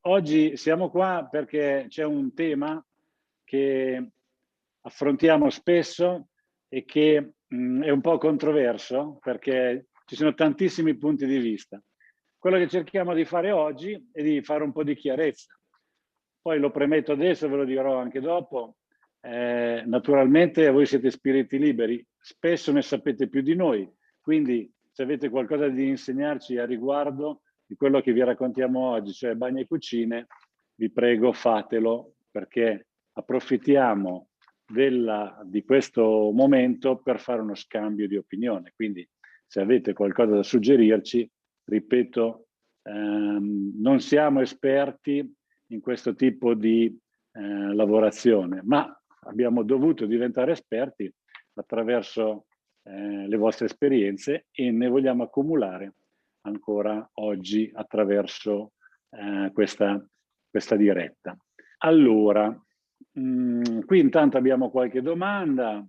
Oggi siamo qua perché c'è un tema che affrontiamo spesso e che, è un po' controverso, perché ci sono tantissimi punti di vista. Quello che cerchiamo di fare oggi è di fare un po' di chiarezza. Poi lo premetto adesso, ve lo dirò anche dopo, naturalmente voi siete spiriti liberi, spesso ne sapete più di noi, quindi se avete qualcosa di insegnarci a riguardo di quello che vi raccontiamo oggi, cioè bagni e cucine, vi prego fatelo, perché approfittiamo di questo momento per fare uno scambio di opinione. Quindi se avete qualcosa da suggerirci, ripeto, non siamo esperti in questo tipo di lavorazione, ma abbiamo dovuto diventare esperti attraverso le vostre esperienze e ne vogliamo accumulare ancora oggi attraverso questa diretta. Allora, qui intanto abbiamo qualche domanda.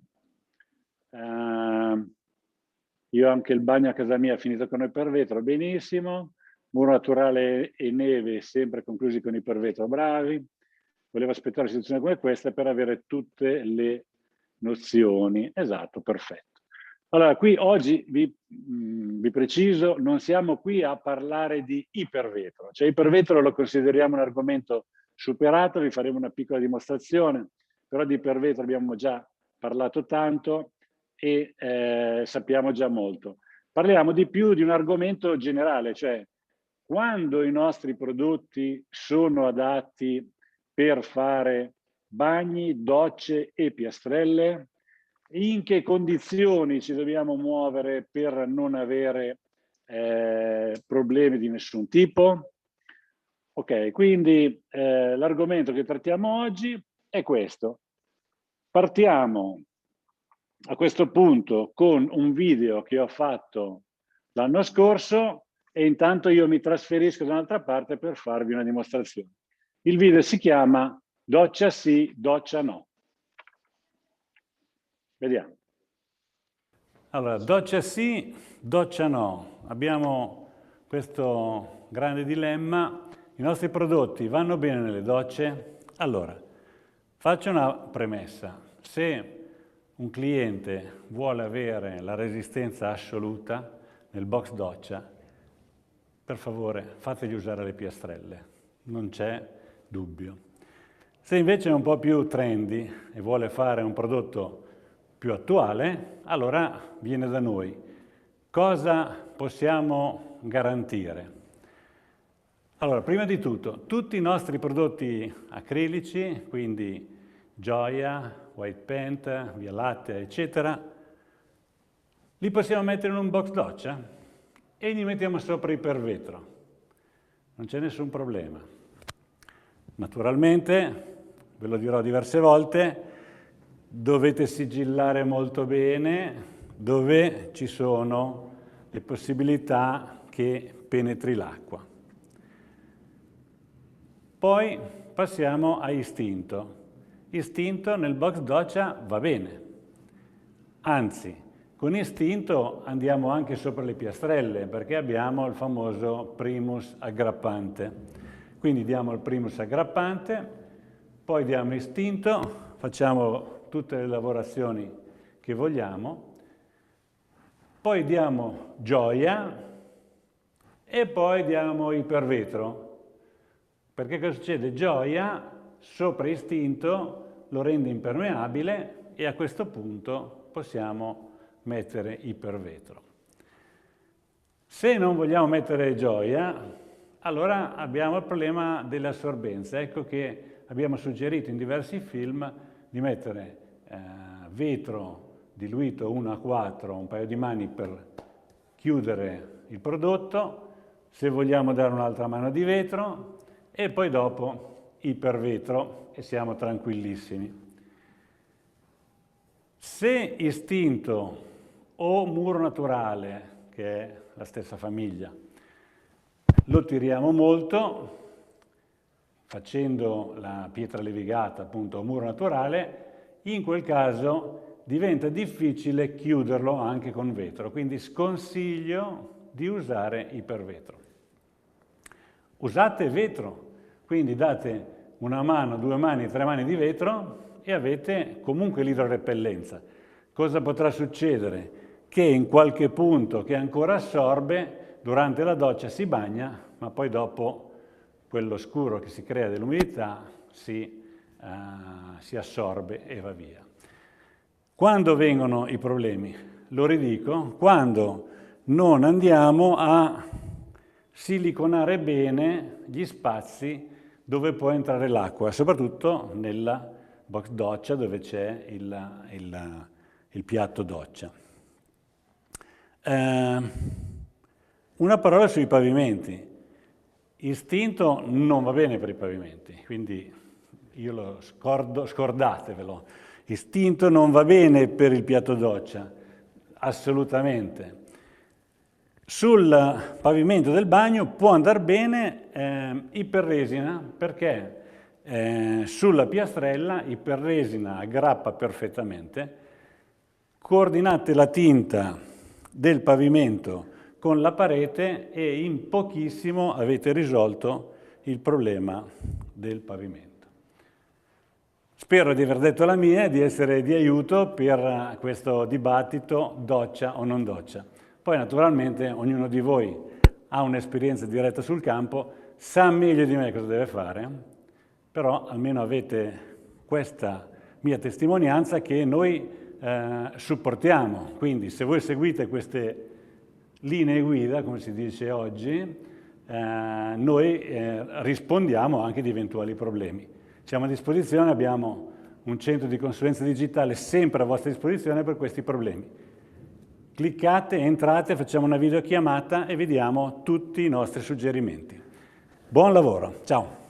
Io anche il bagno a casa mia finito con il pervetro, benissimo. Muro naturale e neve sempre conclusi con ipervetro, bravi. Volevo aspettare una situazione come questa per avere tutte le nozioni. Esatto, perfetto. Allora, qui oggi vi preciso, non siamo qui a parlare di ipervetro. Cioè ipervetro lo consideriamo un argomento superato, vi faremo una piccola dimostrazione, però di ipervetro abbiamo già parlato tanto e sappiamo già molto. Parliamo di più di un argomento generale, cioè quando i nostri prodotti sono adatti per fare bagni, docce e piastrelle, in che condizioni ci dobbiamo muovere per non avere problemi di nessun tipo. Ok, quindi l'argomento che trattiamo oggi è questo. Partiamo a questo punto con un video che ho fatto l'anno scorso e intanto io mi trasferisco da un'altra parte per farvi una dimostrazione. Il video si chiama Doccia sì, doccia no. Vediamo. Allora, doccia sì, doccia no. Abbiamo questo grande dilemma. I nostri prodotti vanno bene nelle docce? Allora, faccio una premessa. Se un cliente vuole avere la resistenza assoluta nel box doccia, per favore fategli usare le piastrelle, non c'è dubbio. Se invece è un po' più trendy e vuole fare un prodotto più attuale, allora viene da noi. Cosa possiamo garantire? Allora, prima di tutto, tutti i nostri prodotti acrilici, quindi Gioia, White Paint, Via Lattea, eccetera, li possiamo mettere in un box doccia e gli mettiamo sopra ipervetro. Non c'è nessun problema. Naturalmente, ve lo dirò diverse volte, dovete sigillare molto bene dove ci sono le possibilità che penetri l'acqua. Poi passiamo a istinto. Istinto nel box doccia va bene. Anzi, con istinto andiamo anche sopra le piastrelle perché abbiamo il famoso primus aggrappante. Quindi diamo il primus aggrappante, poi diamo istinto, facciamo tutte le lavorazioni che vogliamo, poi diamo Gioia e poi diamo ipervetro. Perché cosa succede? Gioia sopra istinto lo rende impermeabile e a questo punto possiamo mettere ipervetro. Se non vogliamo mettere Gioia, allora abbiamo il problema delle assorbenze. Ecco che abbiamo suggerito in diversi film di mettere vetro diluito 1:4, un paio di mani per chiudere il prodotto, se vogliamo dare un'altra mano di vetro e poi dopo ipervetro e siamo tranquillissimi. Se istinto o muro naturale, che è la stessa famiglia, lo tiriamo molto, facendo la pietra levigata, appunto, muro naturale, in quel caso diventa difficile chiuderlo anche con vetro, quindi sconsiglio di usare ipervetro. Usate vetro, Quindi date una mano, 2 mani, 3 mani di vetro e avete comunque l'idrorepellenza. Cosa potrà succedere? Che in qualche punto che ancora assorbe, durante la doccia si bagna, ma poi dopo quello scuro che si crea dell'umidità si assorbe e va via. Quando vengono i problemi? Lo ridico, quando non andiamo a siliconare bene gli spazi dove può entrare l'acqua, soprattutto nella box doccia dove c'è il piatto doccia. Una parola sui pavimenti. Istinto non va bene per i pavimenti, quindi io lo scordatevelo. Istinto non va bene per il piatto doccia, assolutamente. Sul pavimento del bagno può andare bene iperresina, perché sulla piastrella iperresina aggrappa perfettamente. Coordinate la tinta del pavimento con la parete e in pochissimo avete risolto il problema del pavimento. Spero di aver detto la mia e di essere di aiuto per questo dibattito doccia o non doccia. Poi naturalmente ognuno di voi ha un'esperienza diretta sul campo, sa meglio di me cosa deve fare, però almeno avete questa mia testimonianza che noi supportiamo. Quindi se voi seguite queste linee guida, come si dice oggi, noi rispondiamo anche di eventuali problemi. Siamo a disposizione, abbiamo un centro di consulenza digitale sempre a vostra disposizione per questi problemi. Cliccate, entrate, facciamo una videochiamata e vediamo tutti i nostri suggerimenti. Buon lavoro, ciao!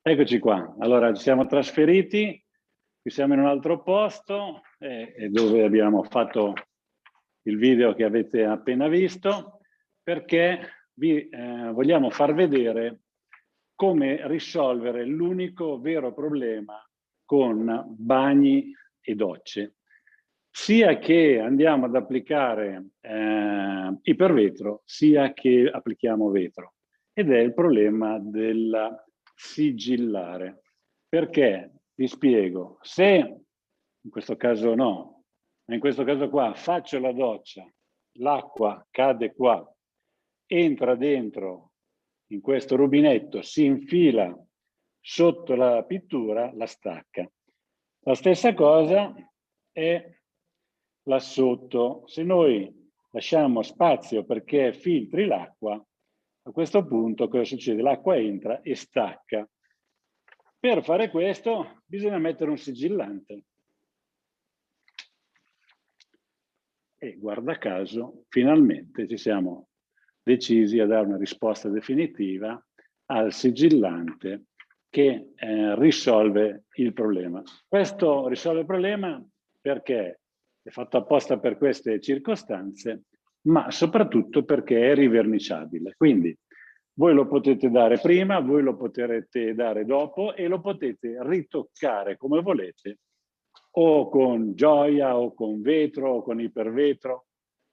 Eccoci qua, allora ci siamo trasferiti, qui siamo in un altro posto dove abbiamo fatto il video che avete appena visto, perché vi vogliamo far vedere come risolvere l'unico vero problema con bagni e docce, sia che andiamo ad applicare ipervetro, sia che applichiamo vetro, ed è il problema del sigillare. Perché? Vi spiego. Se in questo caso no, ma in questo caso qua faccio la doccia, l'acqua cade qua, entra dentro in questo rubinetto, si infila sotto la pittura, la stacca. La stessa cosa è là sotto. Se noi lasciamo spazio perché filtri l'acqua, a questo punto cosa succede? L'acqua entra e stacca. Per fare questo bisogna mettere un sigillante. E guarda caso, finalmente ci siamo decisi a dare una risposta definitiva al sigillante che risolve il problema. Questo risolve il problema perché è fatto apposta per queste circostanze, ma soprattutto perché è riverniciabile. Quindi voi lo potete dare prima, voi lo potrete dare dopo e lo potete ritoccare come volete, o con gioia, o con vetro, o con ipervetro.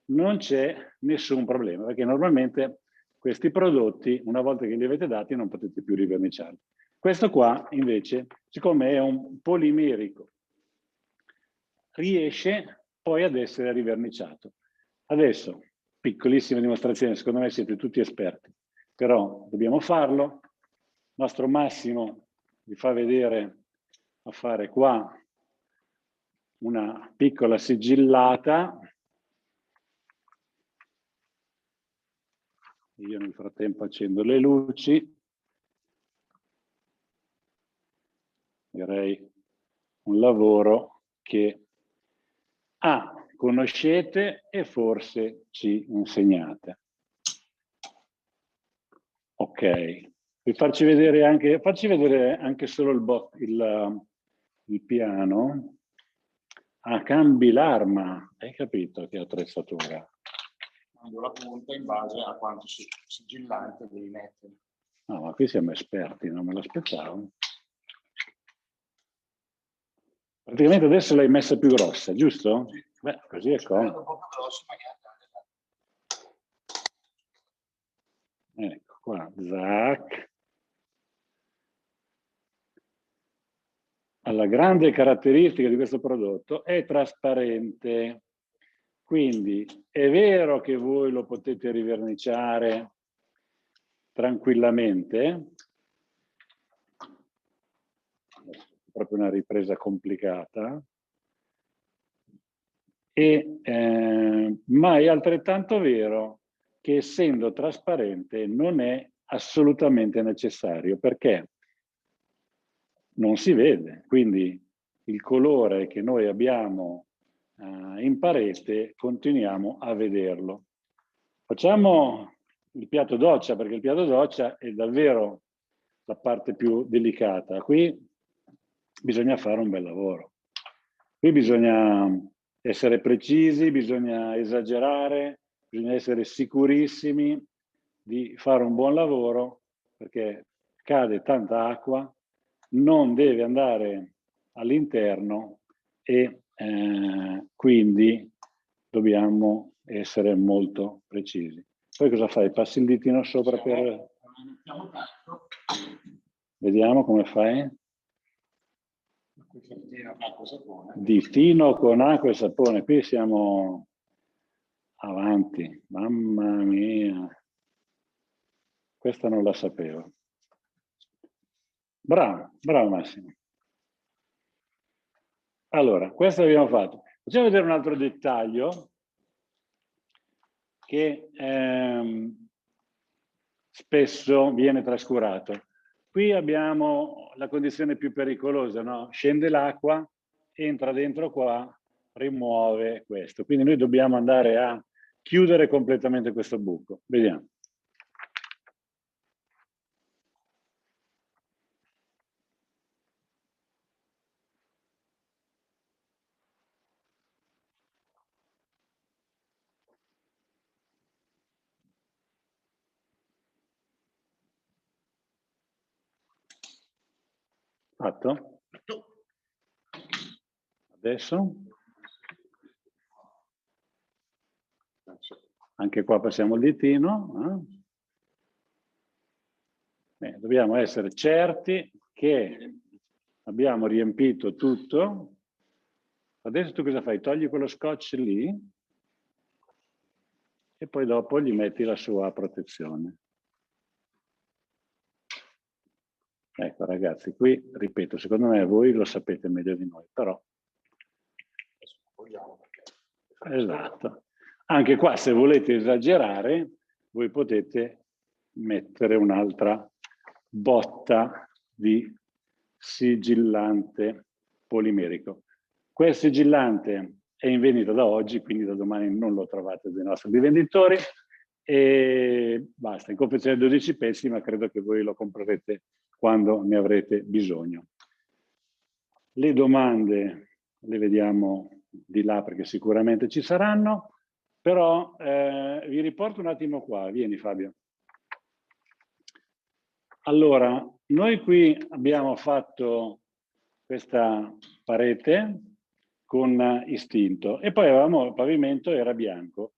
Non c'è nessun problema, perché normalmente questi prodotti, una volta che li avete dati, non potete più riverniciarli. Questo qua, invece, siccome è un polimerico, riesce poi ad essere riverniciato. Adesso, piccolissima dimostrazione, secondo me siete tutti esperti, però dobbiamo farlo. Il nostro Massimo vi fa vedere a fare qua una piccola sigillata. Io nel frattempo accendo le luci. Direi un lavoro che conoscete e forse ci insegnate. Ok, facci vedere anche solo il piano. Cambi l'arma, hai capito che attrezzatura? Mando la punta in base a quanto sigillante devi mettere. No, ma qui siamo esperti, non me l'aspettavo. Praticamente adesso l'hai messa più grossa, giusto? Beh, così è comodo. Un po' più grosso magari. Ecco qua, zac. La grande caratteristica di questo prodotto è trasparente, quindi è vero che voi lo potete riverniciare tranquillamente, è proprio una ripresa complicata, ma è altrettanto vero che essendo trasparente non è assolutamente necessario, perché non si vede, quindi il colore che noi abbiamo in parete continuiamo a vederlo. Facciamo il piatto doccia, perché il piatto doccia è davvero la parte più delicata. Qui bisogna fare un bel lavoro. Qui bisogna essere precisi, bisogna esagerare, bisogna essere sicurissimi di fare un buon lavoro, perché cade tanta acqua, non deve andare all'interno e quindi dobbiamo essere molto precisi. Poi cosa fai? Passi il ditino sopra per... Vediamo come fai. Ditino con acqua e sapone. Qui siamo avanti. Mamma mia. Questa non la sapevo. Bravo, bravo Massimo. Allora, questo l'abbiamo fatto. Facciamo vedere un altro dettaglio che spesso viene trascurato. Qui abbiamo la condizione più pericolosa, no? Scende l'acqua, entra dentro qua, rimuove questo. Quindi noi dobbiamo andare a chiudere completamente questo buco. Vediamo. Fatto? Adesso? Anche qua passiamo il ditino. Dobbiamo essere certi che abbiamo riempito tutto. Adesso tu cosa fai? Togli quello scotch lì e poi dopo gli metti la sua protezione. Ecco ragazzi, qui ripeto, secondo me voi lo sapete meglio di noi, però... Esatto. Anche qua se volete esagerare, voi potete mettere un'altra botta di sigillante polimerico. Quel sigillante è in vendita da oggi, quindi da domani non lo trovate dai nostri rivenditori e basta, in confezione 12 pezzi, ma credo che voi lo comprerete quando ne avrete bisogno. Le domande le vediamo di là perché sicuramente ci saranno, però vi riporto un attimo qua, vieni Fabio. Allora, noi qui abbiamo fatto questa parete con istinto e poi avevamo il pavimento era bianco.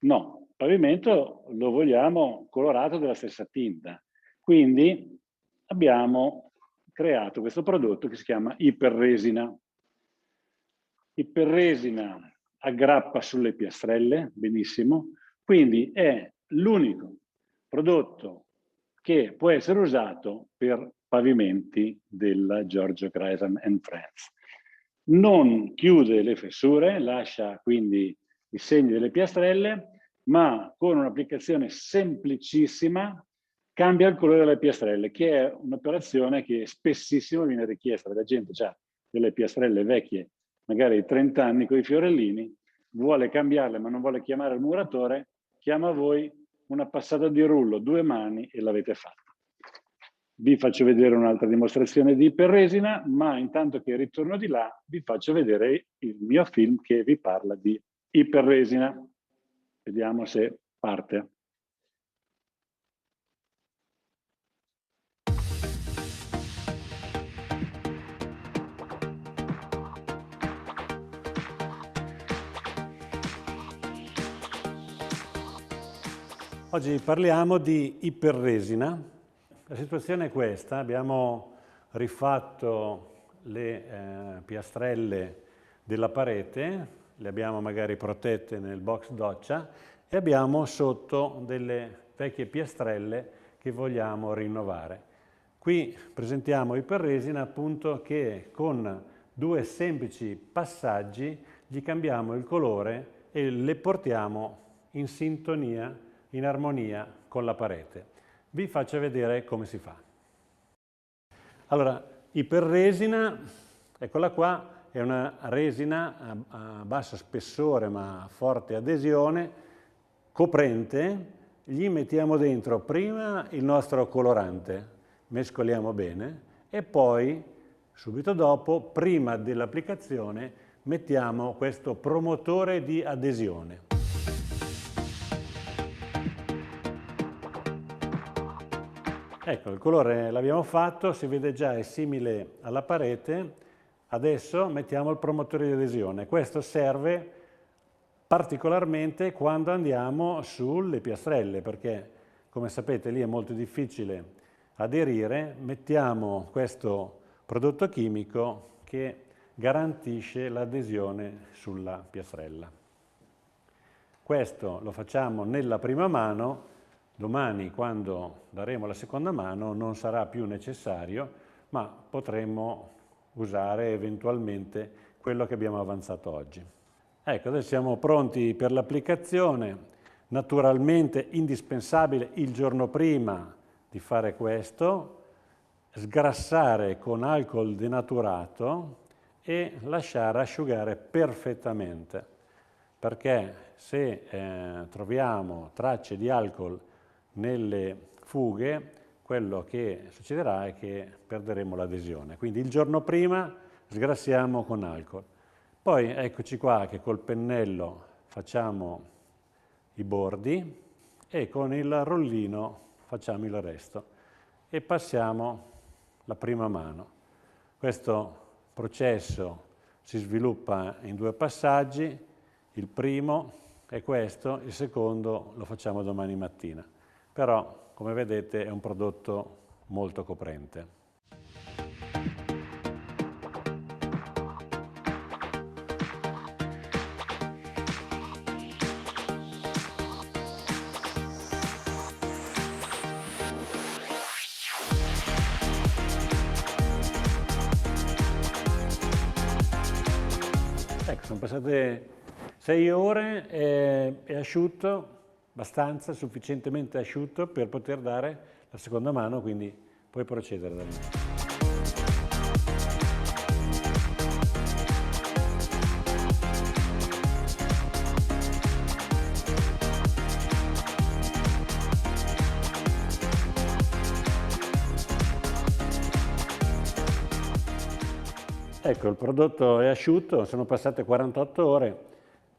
No, il pavimento lo vogliamo colorato della stessa tinta. Quindi abbiamo creato questo prodotto che si chiama iperresina. Iperresina aggrappa sulle piastrelle, benissimo, quindi è l'unico prodotto che può essere usato per pavimenti della Giorgio Gresham & Friends. Non chiude le fessure, lascia quindi i segni delle piastrelle, ma con un'applicazione semplicissima cambia il colore delle piastrelle, che è un'operazione che spessissimo viene richiesta. La gente ha delle piastrelle vecchie, magari di 30 anni con i fiorellini, vuole cambiarle ma non vuole chiamare il muratore, chiama voi una passata di rullo, 2 mani e l'avete fatta. Vi faccio vedere un'altra dimostrazione di iperresina, ma intanto che ritorno di là vi faccio vedere il mio film che vi parla di iperresina. Vediamo se parte. Oggi parliamo di iperresina. La situazione è questa: abbiamo rifatto le piastrelle della parete, le abbiamo magari protette nel box doccia e abbiamo sotto delle vecchie piastrelle che vogliamo rinnovare. Qui presentiamo iperresina appunto che con 2 semplici passaggi gli cambiamo il colore e le portiamo in sintonia, in armonia con la parete. Vi faccio vedere come si fa. Allora, iperresina, eccola qua, è una resina a basso spessore ma forte adesione, coprente. Gli mettiamo dentro prima il nostro colorante, mescoliamo bene, e poi, subito dopo, prima dell'applicazione, mettiamo questo promotore di adesione. Ecco, il colore l'abbiamo fatto, si vede già, è simile alla parete. Adesso mettiamo il promotore di adesione. Questo serve particolarmente quando andiamo sulle piastrelle, perché, come sapete, lì è molto difficile aderire. Mettiamo questo prodotto chimico che garantisce l'adesione sulla piastrella. Questo lo facciamo nella prima mano. Domani, quando daremo la seconda mano, non sarà più necessario, ma potremo usare eventualmente quello che abbiamo avanzato oggi. Ecco, adesso siamo pronti per l'applicazione. Naturalmente indispensabile il giorno prima di fare questo, sgrassare con alcol denaturato e lasciare asciugare perfettamente, perché se troviamo tracce di alcol nelle fughe, quello che succederà è che perderemo l'adesione. Quindi il giorno prima sgrassiamo con alcol. Poi eccoci qua che col pennello facciamo i bordi e con il rollino facciamo il resto e passiamo la prima mano. Questo processo si sviluppa in 2 passaggi. Il primo è questo, il secondo lo facciamo domani mattina. Però, come vedete, è un prodotto molto coprente. Ecco, sono passate 6 ore, è asciutto, abbastanza, sufficientemente asciutto per poter dare la seconda mano, quindi puoi procedere da lì. Ecco, il prodotto è asciutto, sono passate 48 ore,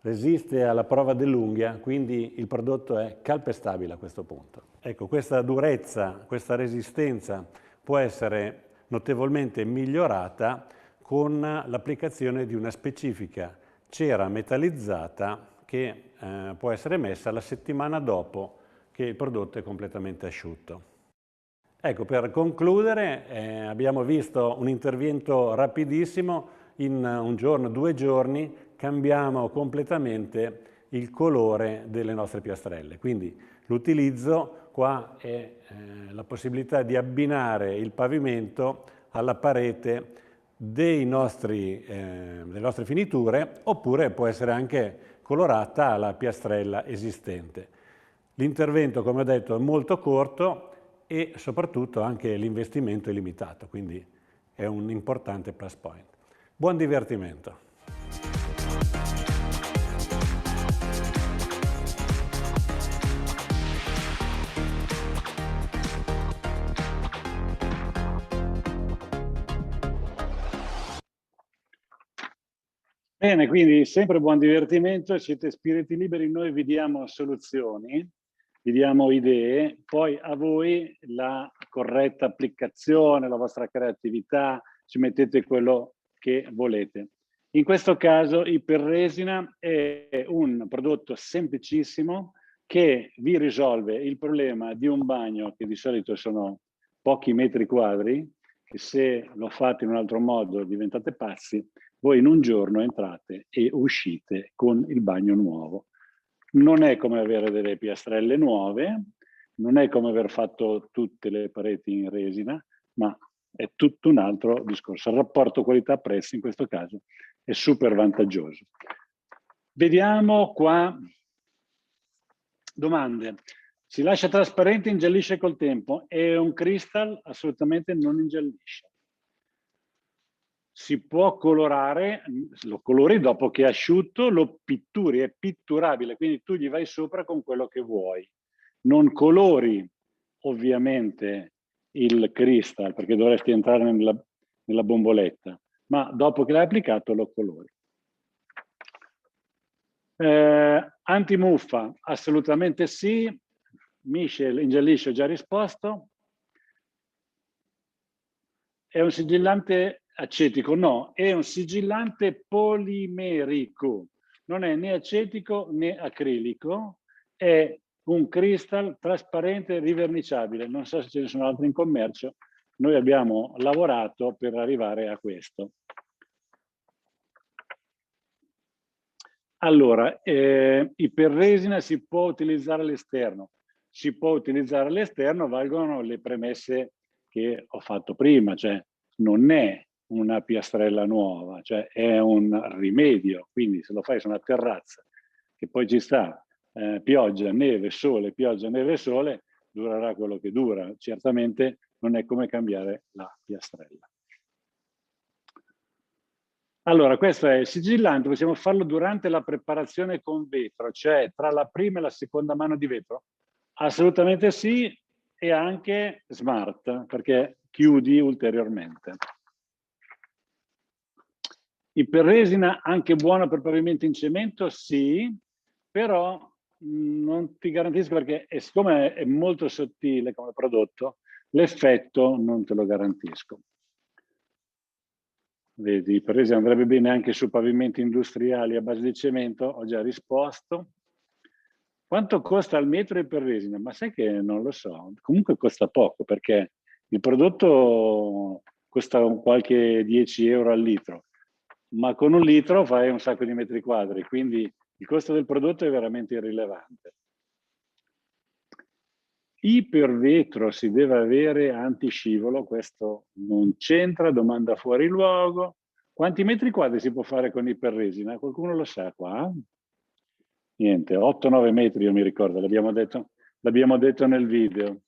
resiste alla prova dell'unghia, quindi il prodotto è calpestabile a questo punto. Ecco, questa durezza, questa resistenza può essere notevolmente migliorata con l'applicazione di una specifica cera metallizzata che può essere messa la settimana dopo che il prodotto è completamente asciutto. Ecco, per concludere, abbiamo visto un intervento rapidissimo, in 1 giorno, 2 giorni, cambiamo completamente il colore delle nostre piastrelle. Quindi l'utilizzo qua è la possibilità di abbinare il pavimento alla parete delle nostre finiture, oppure può essere anche colorata alla piastrella esistente. L'intervento, come ho detto, è molto corto e soprattutto anche l'investimento è limitato, quindi è un importante plus point. Buon divertimento! Bene, quindi sempre buon divertimento, siete spiriti liberi, noi vi diamo soluzioni, vi diamo idee, poi a voi la corretta applicazione, la vostra creatività, ci mettete quello che volete. In questo caso iperresina è un prodotto semplicissimo che vi risolve il problema di un bagno che di solito sono pochi metri quadri, che se lo fate in un altro modo diventate pazzi, voi in un giorno entrate e uscite con il bagno nuovo. Non è come avere delle piastrelle nuove, non è come aver fatto tutte le pareti in resina, ma è tutto un altro discorso. Il rapporto qualità-prezzo in questo caso è super vantaggioso. Vediamo qua. Domande. Si lascia trasparente, ingiallisce col tempo. È un crystal? Assolutamente non ingiallisce. Si può colorare, lo colori dopo che è asciutto, lo pitturi, è pitturabile, quindi tu gli vai sopra con quello che vuoi. Non colori ovviamente il crystal, perché dovresti entrare nella bomboletta, ma dopo che l'hai applicato lo colori. Antimuffa, assolutamente sì. Michel, ingiallisce, ho già risposto. È un sigillante acetico? No, è un sigillante polimerico. Non è né acetico né acrilico, è un crystal trasparente riverniciabile. Non so se ce ne sono altri in commercio. Noi abbiamo lavorato per arrivare a questo. Allora, iperresina si può utilizzare all'esterno. Si può utilizzare all'esterno, valgono le premesse che ho fatto prima, cioè non è una piastrella nuova, cioè è un rimedio, quindi se lo fai su una terrazza, che poi ci sta pioggia, neve, sole, pioggia, neve, sole, durerà quello che dura. Certamente non è come cambiare la piastrella. Allora, questo è il sigillante, possiamo farlo durante la preparazione con vetro, cioè tra la prima e la seconda mano di vetro? Assolutamente sì, e anche smart, perché chiudi ulteriormente. Iperresina anche buona per pavimenti in cemento? Sì, però non ti garantisco perché siccome è molto sottile come prodotto, l'effetto non te lo garantisco. Vedi, iperresina andrebbe bene anche su pavimenti industriali a base di cemento, ho già risposto. Quanto costa al metro iperresina? Ma sai che non lo so, comunque costa poco perché il prodotto costa qualche 10 euro al litro, ma con un litro fai un sacco di metri quadri, quindi il costo del prodotto è veramente irrilevante. Ipervetro si deve avere antiscivolo, questo non c'entra, domanda fuori luogo. Quanti metri quadri si può fare con iperresina? Qualcuno lo sa qua? Niente, 8-9 metri io mi ricordo, l'abbiamo detto nel video.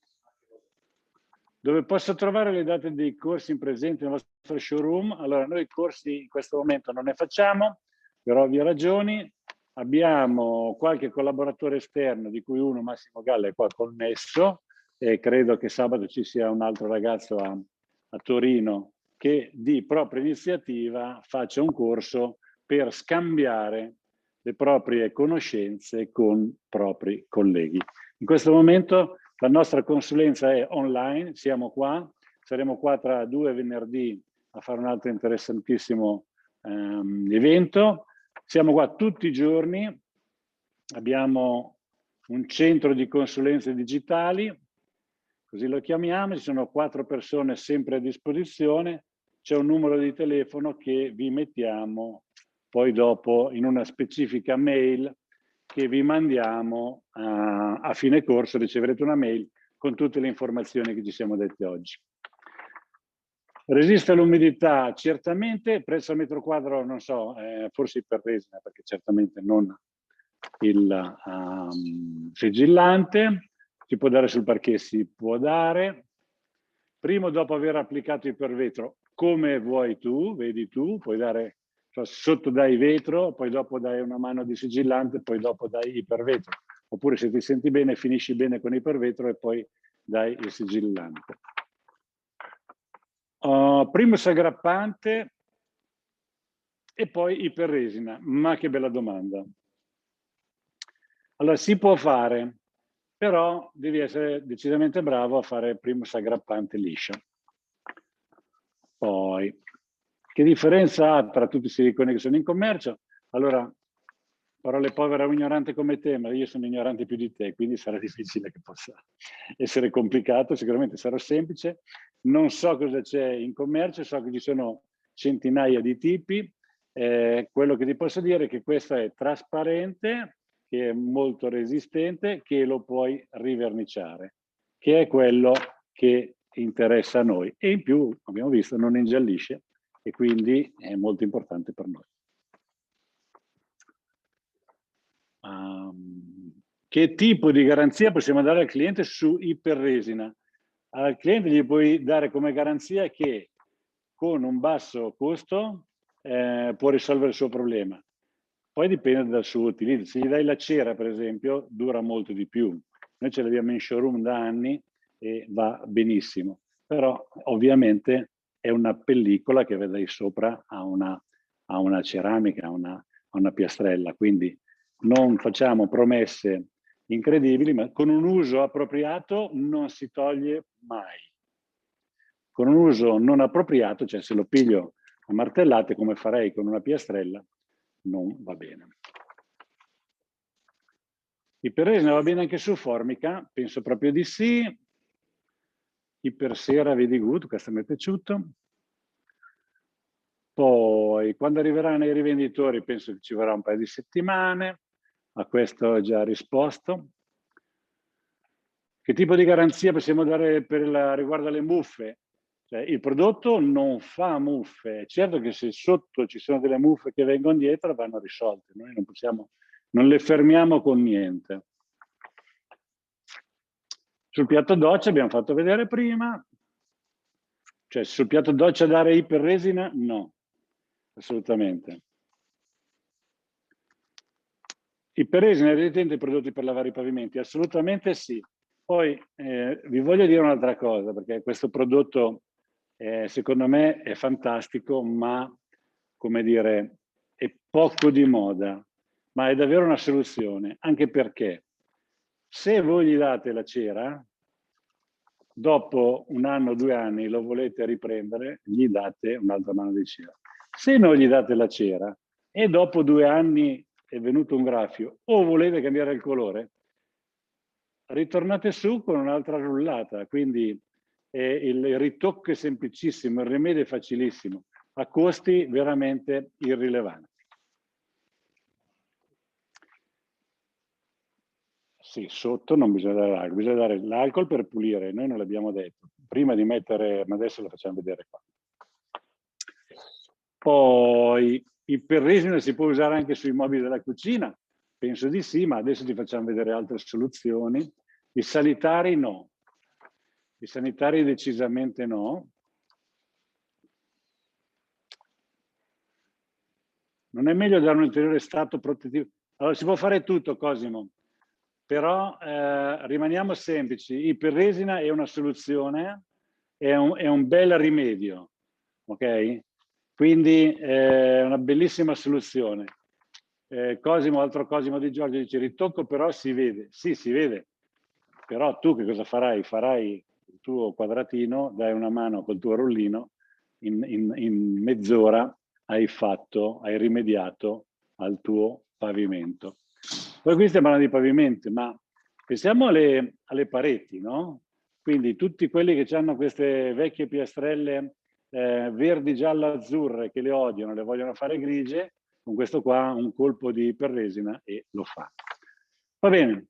Dove posso trovare le date dei corsi in presente nel vostro showroom? Allora, noi corsi in questo momento non ne facciamo, per ovvie ragioni. Abbiamo qualche collaboratore esterno, di cui uno, Massimo Galla, è qua connesso, e credo che sabato ci sia un altro ragazzo a Torino che di propria iniziativa faccia un corso per scambiare le proprie conoscenze con propri colleghi. In questo momento la nostra consulenza è online, siamo qua, saremo qua tra 2 venerdì a fare un altro interessantissimo evento. Siamo qua tutti i giorni, abbiamo un centro di consulenze digitali, così lo chiamiamo, ci sono 4 persone sempre a disposizione, c'è un numero di telefono che vi mettiamo poi dopo in una specifica mail che vi mandiamo a fine corso, riceverete una mail con tutte le informazioni che ci siamo dette oggi. Resiste all'umidità? Certamente, prezzo al metro quadro non so, forse iperresina perché certamente non il sigillante, si può dare sul parquet, si può dare. Prima o dopo aver applicato ipervetro, come vuoi tu, vedi tu, puoi dare, cioè, sotto dai vetro, poi dopo dai una mano di sigillante, poi dopo dai ipervetro. Oppure se ti senti bene, finisci bene con ipervetro e poi dai il sigillante. Primus aggrappante e poi iperresina. Ma che bella domanda. Allora, si può fare, però devi essere decisamente bravo a fare primus aggrappante liscio. Poi, che differenza ha tra tutti i siliconi che sono in commercio? Allora, parole povere a un ignorante come te, ma io sono ignorante più di te, quindi sarà difficile che possa essere complicato, sicuramente sarà semplice. Non so cosa c'è in commercio, so che ci sono centinaia di tipi. Quello che ti posso dire è che questa è trasparente, che è molto resistente, che lo puoi riverniciare, che è quello che interessa a noi. E in più, abbiamo visto, non ingiallisce e quindi è molto importante per noi. Che tipo di garanzia possiamo dare al cliente su iperresina? Al cliente gli puoi dare come garanzia che con un basso costo può risolvere il suo problema. Poi dipende dal suo utilizzo. Se gli dai la cera, per esempio, dura molto di più. Noi ce l'abbiamo in showroom da anni e va benissimo. Però ovviamente è una pellicola che vedrai sopra a una ceramica, a una piastrella. Quindi non facciamo promesse incredibili, ma con un uso appropriato non si toglie mai. Con un uso non appropriato, cioè se lo piglio a martellate come farei con una piastrella, non va bene. Iperresina va bene anche su formica? Penso proprio di sì. Ipersera, vedi good, questo mi è piaciuto. Poi, quando arriveranno i rivenditori, penso che ci vorrà un paio di settimane. A questo ho già risposto. Che tipo di garanzia possiamo dare riguardo alle muffe? Cioè, il prodotto non fa muffe. Certo che se sotto ci sono delle muffe che vengono dietro, vanno risolte. Noi non le fermiamo con niente. Sul piatto doccia abbiamo fatto vedere prima. Cioè, sul piatto doccia dare iperresina? No, assolutamente. Iperresina è resistente ai prodotti per lavare i pavimenti? Assolutamente sì. Poi vi voglio dire un'altra cosa, perché questo prodotto secondo me è fantastico, ma come dire, è poco di moda, ma è davvero una soluzione, anche perché se voi gli date la cera, dopo 1 anno o 2 anni lo volete riprendere, gli date un'altra mano di cera. Se non gli date la cera e dopo 2 anni è venuto un graffio o volete cambiare il colore, ritornate su con un'altra rullata. Quindi il ritocco è semplicissimo, il rimedio è facilissimo, a costi veramente irrilevanti. Sì, sotto non bisogna dare l'alcol, bisogna dare l'alcol per pulire, noi non l'abbiamo detto, prima di mettere, ma adesso lo facciamo vedere qua. Poi il perresina si può usare anche sui mobili della cucina? Penso di sì, ma adesso ti facciamo vedere altre soluzioni. I sanitari no, i sanitari decisamente no. Non è meglio dare un ulteriore stato protettivo? Allora si può fare tutto, Cosimo, però rimaniamo semplici. Iperresina è una soluzione, è un bel rimedio, ok? Quindi è una bellissima soluzione. Cosimo, altro Cosimo di Giorgio dice ritocco però si vede. Sì, si vede, però tu che cosa farai? Farai il tuo quadratino, dai una mano col tuo rollino, in mezz'ora hai rimediato al tuo pavimento. Poi qui stiamo parlando di pavimenti, ma pensiamo alle pareti, no? Quindi tutti quelli che hanno queste vecchie piastrelle verdi, giallo, azzurre, che le odiano, le vogliono fare grigie, con questo qua un colpo di iperresina e lo fa. Va bene,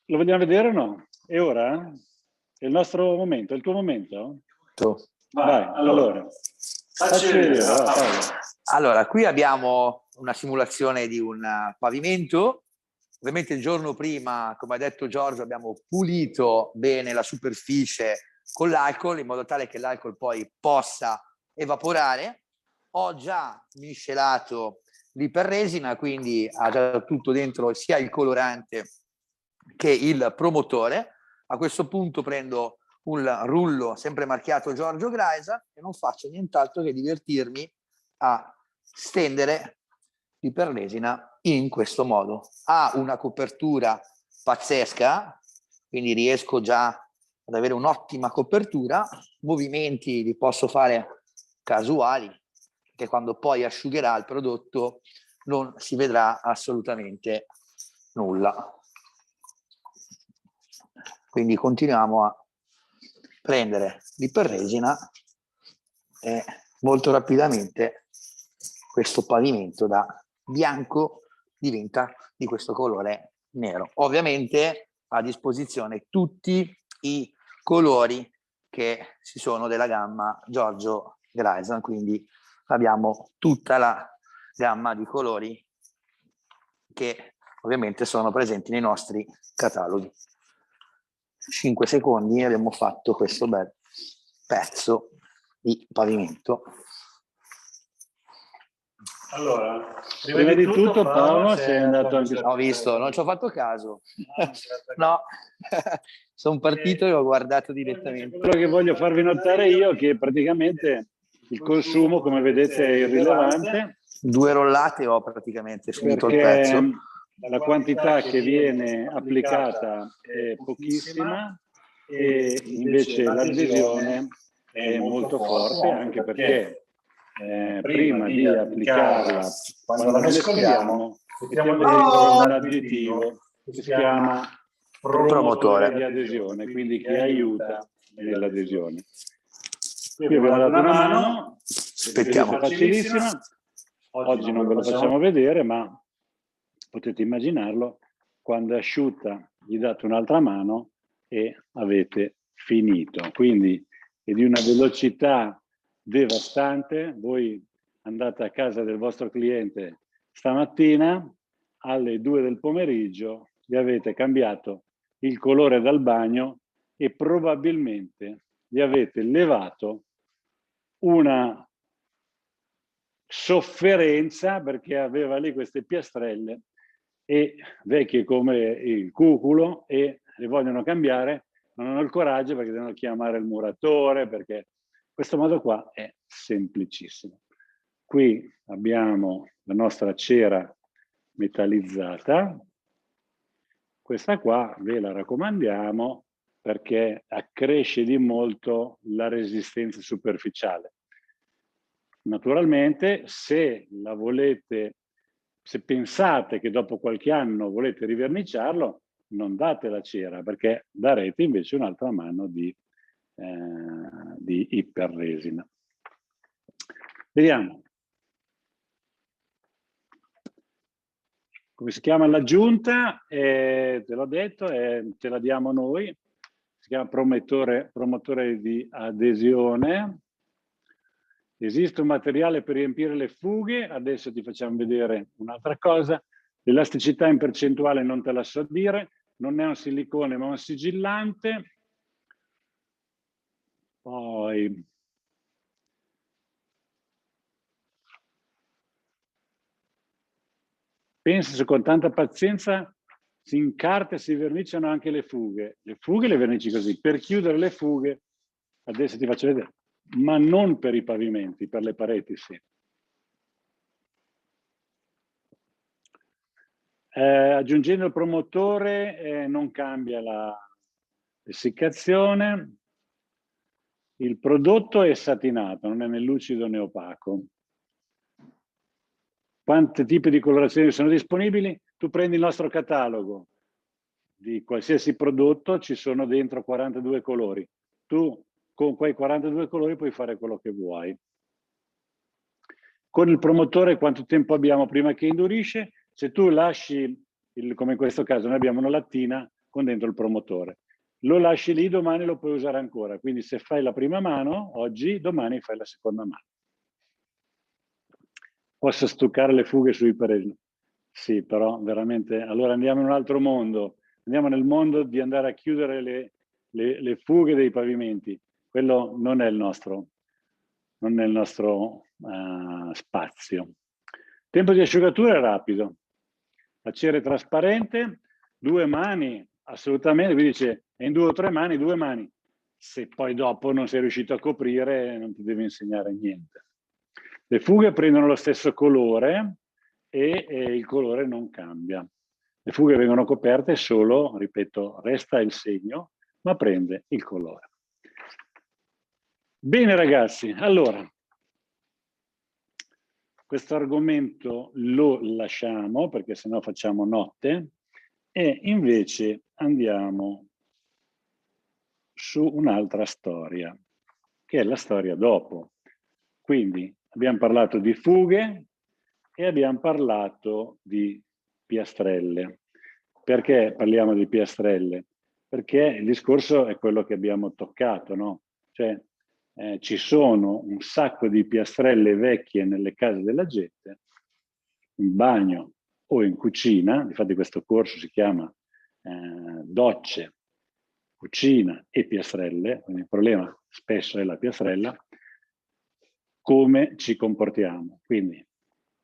lo vogliamo vedere o no? È ora? È il nostro momento, è il tuo momento? Vai, allora. Facci vedere, allora, qui abbiamo una simulazione di un pavimento. Ovviamente il giorno prima, come ha detto Giorgio, abbiamo pulito bene la superficie con l'alcol in modo tale che l'alcol poi possa evaporare. Ho già miscelato l'iperresina, quindi ha già tutto dentro sia il colorante che il promotore. A questo punto prendo un rullo sempre marchiato Giorgio Graisa e non faccio nient'altro che divertirmi a stendere l'iperresina in questo modo. Ha una copertura pazzesca, quindi riesco già ad avere un'ottima copertura. Movimenti li posso fare casuali, che quando poi asciugherà il prodotto non si vedrà assolutamente nulla. Quindi continuiamo a prendere l'iperresina e molto rapidamente questo pavimento da bianco diventa di questo colore nero. Ovviamente a disposizione tutti i colori che ci sono della gamma Giorgio Grayson, quindi abbiamo tutta la gamma di colori che ovviamente sono presenti nei nostri cataloghi. 5 secondi e abbiamo fatto questo bel pezzo di pavimento. Allora, Prima di tutto Paolo sei andato anche... Ho visto, non ci ho fatto caso. No, sono partito e ho guardato direttamente. Quello che voglio farvi notare io è che praticamente il consumo, come vedete, è irrilevante. 2 rollate ho praticamente finito il perché pezzo. la quantità che viene applicata è pochissima e invece l'adesione è molto forte, anche perché prima di applicarla, quando la mescoliamo, mettiamo dentro un additivo che si chiama promotore di adesione, quindi che aiuta nell'adesione. Qui abbiamo dato una mano, Aspettiamo. è facilissima. Oggi non ve lo facciamo vedere, ma potete immaginarlo, quando è asciutta gli date un'altra mano e avete finito. Quindi è di una velocità devastante. Voi andate a casa del vostro cliente stamattina alle 2 del pomeriggio, gli avete cambiato il colore dal bagno e probabilmente gli avete levato una sofferenza perché aveva lì queste piastrelle e vecchie come il cuculo e le vogliono cambiare, ma non hanno il coraggio perché devono chiamare il muratore, perché questo modo qua è semplicissimo. Qui abbiamo la nostra cera metallizzata, questa qua ve la raccomandiamo perché accresce di molto la resistenza superficiale. Naturalmente, se la volete, se pensate che dopo qualche anno volete riverniciarlo, non date la cera, perché darete invece un'altra mano di iperresina. Vediamo. Come si chiama l'aggiunta? Te l'ho detto, te la diamo noi. Si chiama promotore di adesione. Esiste un materiale per riempire le fughe, adesso ti facciamo vedere un'altra cosa. L'elasticità in percentuale non te la so dire, non è un silicone ma un sigillante. Poi pensa se con tanta pazienza si incarta e si verniciano anche le fughe. Le fughe le vernici così. Per chiudere le fughe, adesso ti faccio vedere, ma non per i pavimenti, per le pareti sì. Aggiungendo il promotore non cambia l'essiccazione. Il prodotto è satinato, non è né lucido né opaco. Quanti tipi di colorazioni sono disponibili? Tu prendi il nostro catalogo di qualsiasi prodotto, ci sono dentro 42 colori. Tu con quei 42 colori puoi fare quello che vuoi. Con il promotore quanto tempo abbiamo prima che indurisce? Se tu lasci, come in questo caso, noi abbiamo una lattina con dentro il promotore. Lo lasci lì, domani lo puoi usare ancora. Quindi se fai la prima mano, oggi, domani fai la seconda mano. Posso stuccare le fughe sui iperresina? Sì, però veramente... Allora andiamo in un altro mondo. Andiamo nel mondo di andare a chiudere le fughe dei pavimenti. Quello non è il nostro spazio. Tempo di asciugatura è rapido. La cera è trasparente, 2 mani, assolutamente, quindi dice è in 2 o 3 mani, 2 mani. Se poi dopo non sei riuscito a coprire, non ti devi insegnare niente. Le fughe prendono lo stesso colore e il colore non cambia. Le fughe vengono coperte solo, ripeto, resta il segno, ma prende il colore. Bene ragazzi, allora, questo argomento lo lasciamo perché sennò facciamo notte e invece andiamo su un'altra storia, che è la storia dopo. Quindi abbiamo parlato di fughe e abbiamo parlato di piastrelle. Perché parliamo di piastrelle? Perché il discorso è quello che abbiamo toccato, no? Cioè, ci sono un sacco di piastrelle vecchie nelle case della gente, in bagno o in cucina. Infatti questo corso si chiama docce, cucina e piastrelle, quindi il problema spesso è la piastrella. Come ci comportiamo? Quindi,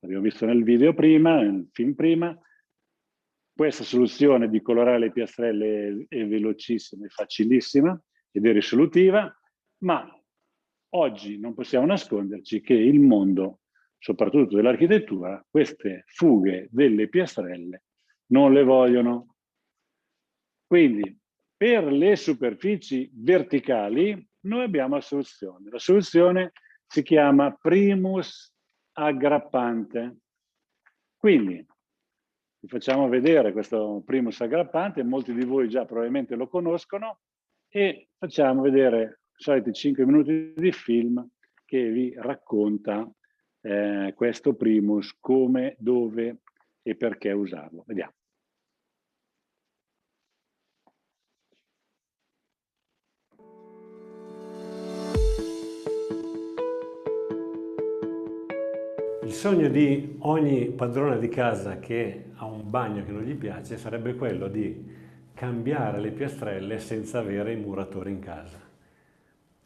abbiamo visto nel video prima, nel film prima, questa soluzione di colorare le piastrelle è velocissima e facilissima ed è risolutiva, ma oggi non possiamo nasconderci che il mondo, soprattutto dell'architettura, queste fughe delle piastrelle non le vogliono. Quindi, per le superfici verticali, noi abbiamo la soluzione. La soluzione si chiama primus aggrappante. Quindi, vi facciamo vedere questo primus aggrappante, molti di voi già probabilmente lo conoscono, e facciamo vedere i soliti 5 minuti di film che vi racconta questo primus, come, dove e perché usarlo. Vediamo. Il sogno di ogni padrone di casa che ha un bagno che non gli piace sarebbe quello di cambiare le piastrelle senza avere i muratori in casa.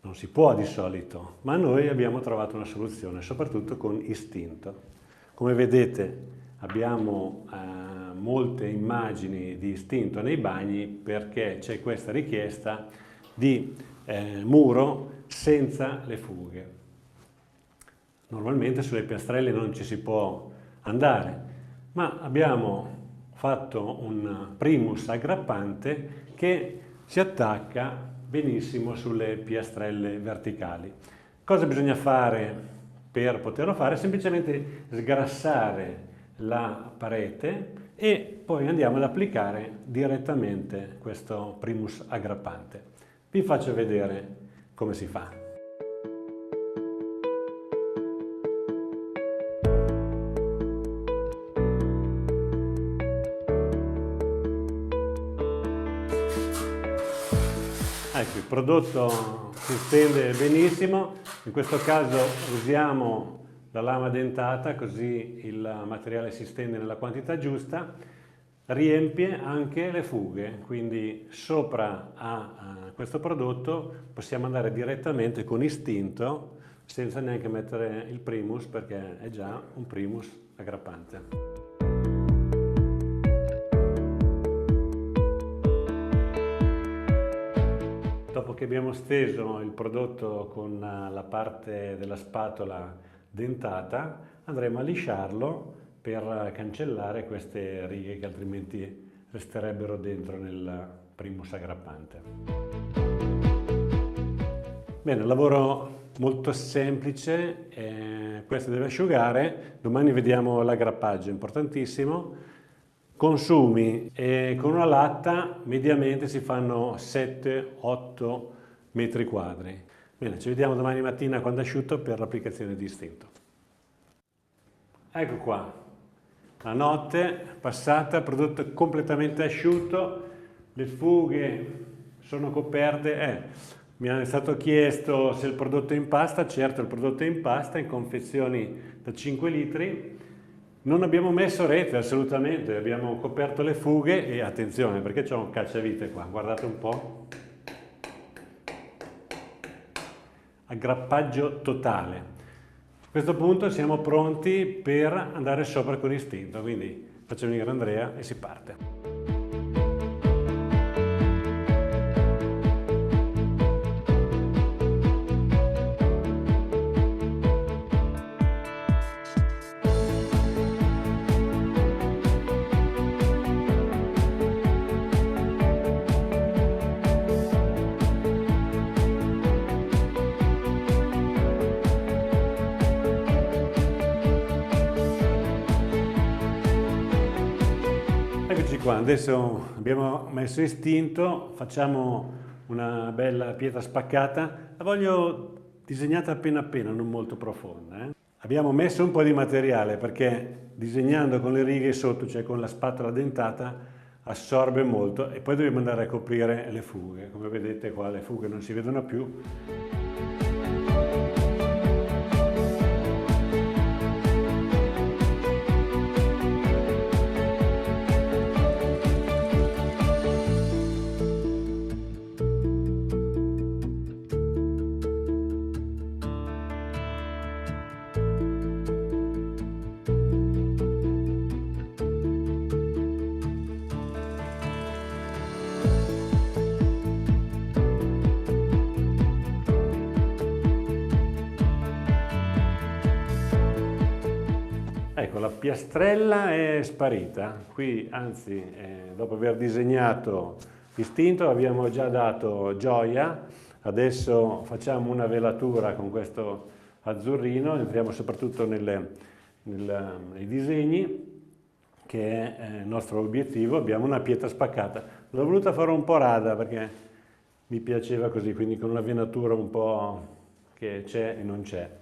Non si può di solito, ma noi abbiamo trovato una soluzione, soprattutto con Istinto. Come vedete abbiamo molte immagini di Istinto nei bagni perché c'è questa richiesta di muro senza le fughe. Normalmente sulle piastrelle non ci si può andare, ma abbiamo fatto un primus aggrappante che si attacca benissimo sulle piastrelle verticali. Cosa bisogna fare per poterlo fare? Semplicemente sgrassare la parete e poi andiamo ad applicare direttamente questo primus aggrappante. Vi faccio vedere come si fa. Ecco, il prodotto si stende benissimo, in questo caso usiamo la lama dentata così il materiale si stende nella quantità giusta, riempie anche le fughe, quindi sopra a questo prodotto possiamo andare direttamente con Istinto senza neanche mettere il primus perché è già un primus aggrappante. Dopo che abbiamo steso il prodotto con la parte della spatola dentata, andremo a lisciarlo per cancellare queste righe che altrimenti resterebbero dentro nel primus aggrappante. Bene, lavoro molto semplice, questo deve asciugare, domani vediamo l'aggrappaggio, importantissimo. Consumi con una latta mediamente si fanno 7-8 metri quadri. Bene, ci vediamo domani mattina quando è asciutto per l'applicazione di Istinto. Ecco qua, la notte passata, prodotto completamente asciutto, le fughe sono coperte. Mi è stato chiesto se il prodotto è in pasta, certo il prodotto è in pasta, in confezioni da 5 litri. Non abbiamo messo rete assolutamente, abbiamo coperto le fughe e attenzione perché c'è un cacciavite qua, guardate un po'. Aggrappaggio totale. A questo punto siamo pronti per andare sopra con Istinto, quindi faccio venire Andrea e si parte. Eccoci qua, adesso abbiamo messo istinto, facciamo una bella pietra spaccata, la voglio disegnata appena appena, non molto profonda. Abbiamo messo un po' di materiale perché disegnando con le righe sotto, cioè con la spatola dentata, assorbe molto e poi dobbiamo andare a coprire le fughe. Come vedete qua le fughe non si vedono più. Ecco, la piastrella è sparita. Qui, anzi, dopo aver disegnato istinto, abbiamo già dato gioia. Adesso facciamo una velatura con questo azzurrino, entriamo soprattutto nei disegni, che è il nostro obiettivo. Abbiamo una pietra spaccata. L'ho voluta fare un po' rada perché mi piaceva così, quindi con una venatura un po' che c'è e non c'è.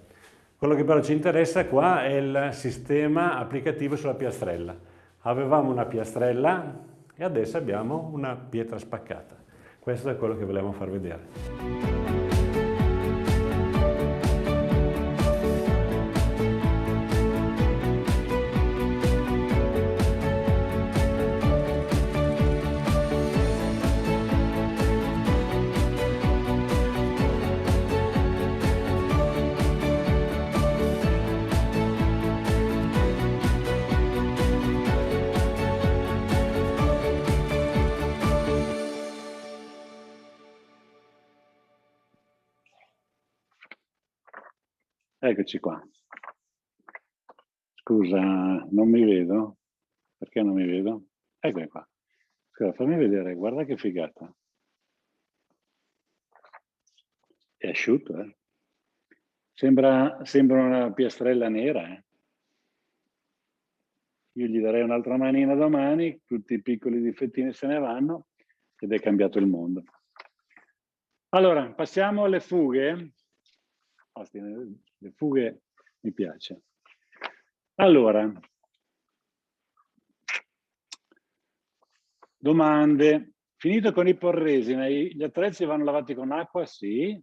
Quello che però ci interessa qua è il sistema applicativo sulla piastrella. Avevamo una piastrella e adesso abbiamo una pietra spaccata. Questo è quello che volevamo far vedere. Eccoci qua. Scusa, non mi vedo? Perché non mi vedo? Eccomi qua. Scusa, fammi vedere, guarda che figata. È asciutto, eh? Sembra una piastrella nera, eh? Io gli darei un'altra manina domani, tutti i piccoli difettini se ne vanno ed è cambiato il mondo. Allora, passiamo alle fughe. Le fughe mi piace. Allora, domande. Finito con i porresina, gli attrezzi vanno lavati con acqua? Sì.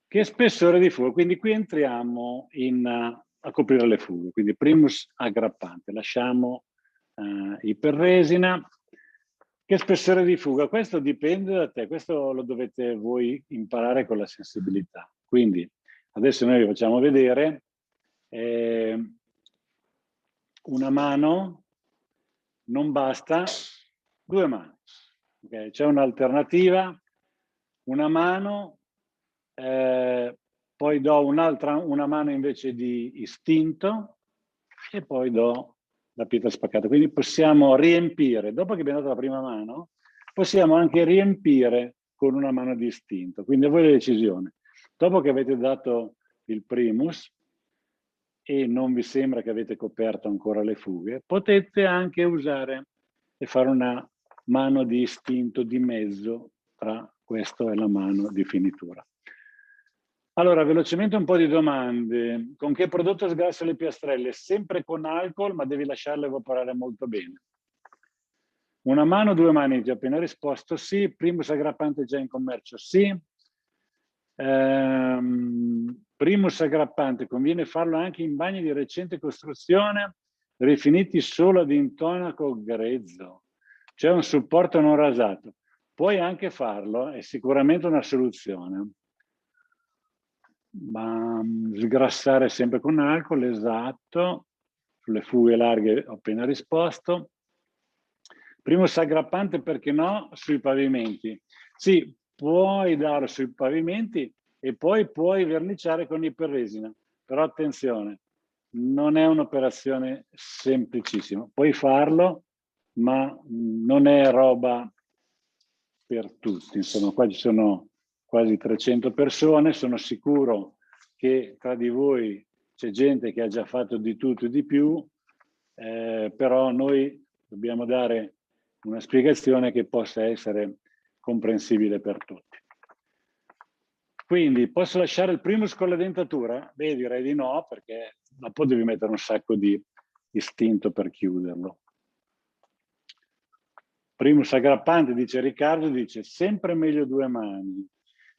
Che spessore di fuga? Quindi qui entriamo a coprire le fughe, quindi primus aggrappante. Lasciamo i perresina. Che spessore di fuga? Questo dipende da te, questo lo dovete voi imparare con la sensibilità. Quindi adesso noi vi facciamo vedere una mano non basta, 2 mani. Okay? C'è un'alternativa, una mano, poi do una mano invece di istinto e poi do la pietra spaccata. Quindi possiamo riempire, dopo che abbiamo dato la prima mano, possiamo anche riempire con una mano di istinto. Quindi a voi la decisione. Dopo che avete dato il primus e non vi sembra che avete coperto ancora le fughe, potete anche usare e fare una mano di istinto di mezzo tra questo e la mano di finitura. Allora, velocemente un po' di domande. Con che prodotto sgrasso le piastrelle? Sempre con alcol, ma devi lasciarle evaporare molto bene. Una mano, 2 mani, già appena risposto sì. Primus aggrappante già in commercio, sì. Primus aggrappante, conviene farlo anche in bagni di recente costruzione, rifiniti solo ad intonaco grezzo. C'è un supporto non rasato. Puoi anche farlo, è sicuramente una soluzione. Ma sgrassare sempre con alcol, esatto. Sulle fughe larghe ho appena risposto. Primus aggrappante, perché no? Sui pavimenti. Sì, puoi darlo sui pavimenti e poi puoi verniciare con iperresina. Però attenzione, non è un'operazione semplicissima. Puoi farlo, ma non è roba per tutti. Insomma, qua ci sono quasi 300 persone, sono sicuro che tra di voi c'è gente che ha già fatto di tutto e di più, però noi dobbiamo dare una spiegazione che possa essere comprensibile per tutti. Quindi posso lasciare il primus con la dentatura? Beh, direi di no, perché dopo devi mettere un sacco di istinto per chiuderlo. Primus aggrappante, dice Riccardo, dice sempre meglio 2 mani,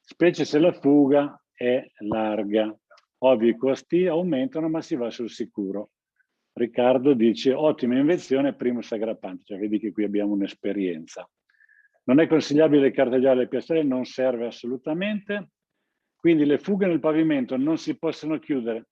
specie se la fuga è larga. Ovvio i costi aumentano, ma si va sul sicuro. Riccardo dice ottima invenzione, primus aggrappante, cioè vedi che qui abbiamo un'esperienza. Non è consigliabile cartagliare le piastrelle, non serve assolutamente. Quindi le fughe nel pavimento non si possono chiudere.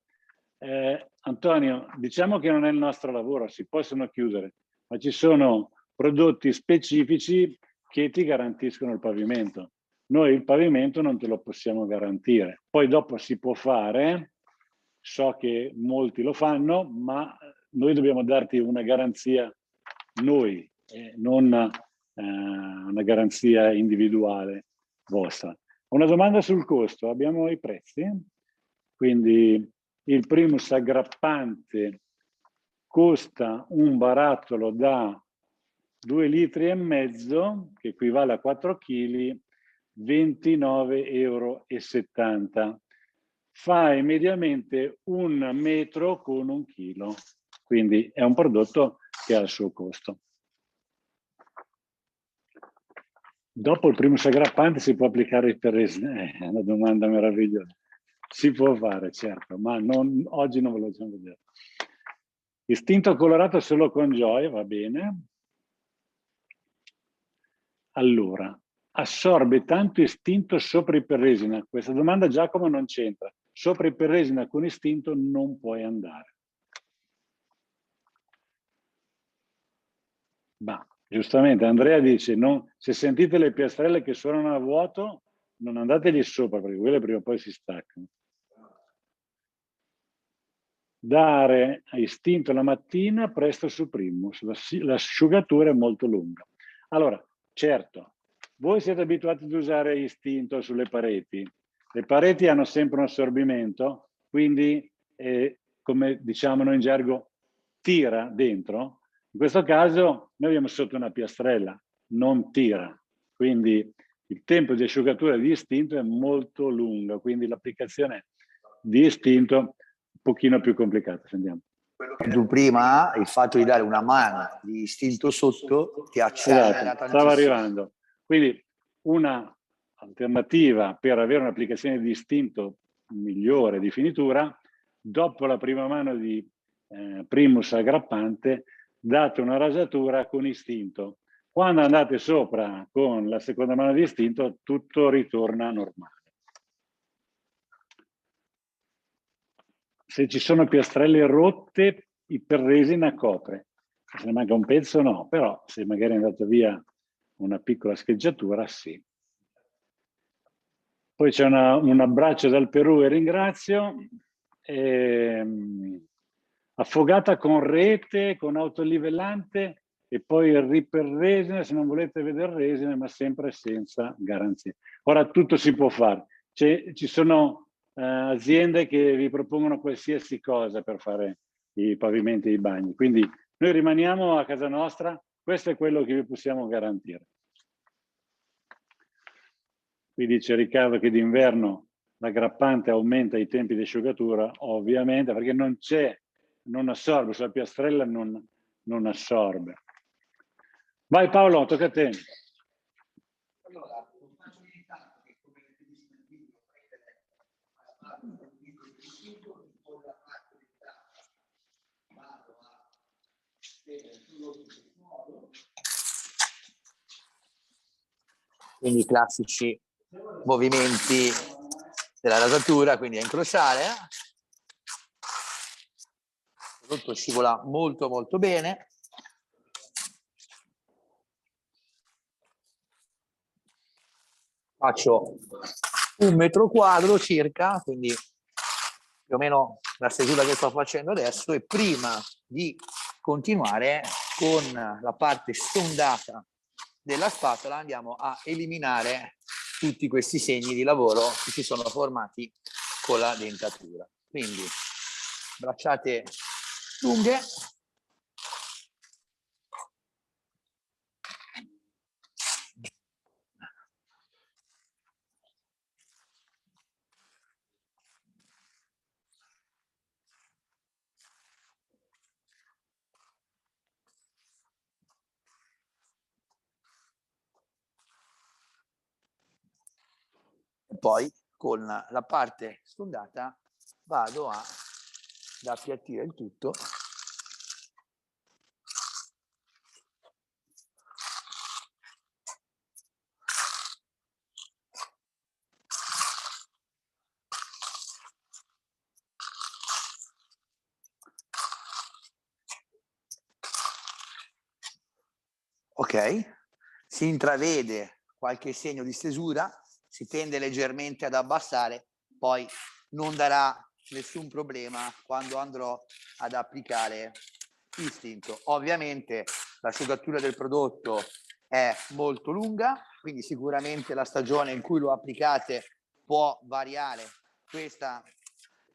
Antonio, diciamo che non è il nostro lavoro, si possono chiudere, ma ci sono prodotti specifici che ti garantiscono il pavimento. Noi il pavimento non te lo possiamo garantire. Poi dopo si può fare, so che molti lo fanno, ma noi dobbiamo darti una garanzia noi, non una garanzia individuale vostra. Una domanda sul costo, abbiamo i prezzi? Quindi il primus aggrappante costa un barattolo da 2,5 litri, che equivale a 4 kg, 29,70 €. Fa mediamente 1 metro con 1 chilo, quindi è un prodotto che ha il suo costo. Dopo il primus aggrappante si può applicare il terrestre? È una domanda meravigliosa. Si può fare, certo, ma oggi non ve lo facciamo vedere. Istinto colorato solo con gioia, va bene. Allora, assorbe tanto istinto sopra iperresina? Questa domanda Giacomo non c'entra. Sopra iperresina con istinto non puoi andare. Ma giustamente Andrea dice, se sentite le piastrelle che suonano a vuoto, non andategli sopra, perché quelle prima o poi si staccano. Dare istinto la mattina, presto su primus. L'asciugatura è molto lunga. Allora, certo, voi siete abituati ad usare istinto sulle pareti. Le pareti hanno sempre un assorbimento, quindi, come diciamo noi in gergo, tira dentro. In questo caso noi abbiamo sotto una piastrella, non tira. Quindi il tempo di asciugatura di istinto è molto lungo, quindi l'applicazione di istinto un pochino più complicata. Sentiamo. Tu prima, il fatto di dare una mano di istinto sotto ti accelera tantissimo. Stava arrivando. Quindi una alternativa per avere un'applicazione di istinto migliore di finitura, dopo la prima mano di primus aggrappante, date una rasatura con istinto. Quando andate sopra con la seconda mano di istinto, tutto ritorna normale. Se ci sono piastrelle rotte, iperresina copre. Se ne manca un pezzo no, però se magari è andata via una piccola scheggiatura, sì. Poi c'è un abbraccio dal Perù e ringrazio. Affogata con rete, con autolivellante e poi il riperresina, se non volete vedere resina, ma sempre senza garanzia. Ora tutto si può fare. Ci sono aziende che vi propongono qualsiasi cosa per fare i pavimenti e i bagni. Quindi noi rimaniamo a casa nostra, questo è quello che vi possiamo garantire. Qui dice Riccardo che d'inverno l'aggrappante aumenta i tempi di asciugatura, ovviamente, perché non assorbe, sulla piastrella non assorbe. Vai Paolo, tocca a te. Allora, quindi i classici movimenti della rasatura, quindi a incrociare. Il prodotto scivola molto molto bene. Faccio 1 metro quadro circa, quindi più o meno la stesura che sto facendo adesso, e prima di continuare con la parte stondata della spatola andiamo a eliminare tutti questi segni di lavoro che si sono formati con la dentatura. Quindi bracciate lunghe, poi con la parte stondata vado ad appiattire il tutto. Ok, si intravede qualche segno di stesura, si tende leggermente ad abbassare, poi non darà nessun problema quando andrò ad applicare istinto. Ovviamente l'asciugatura del prodotto è molto lunga, quindi sicuramente la stagione in cui lo applicate può variare questa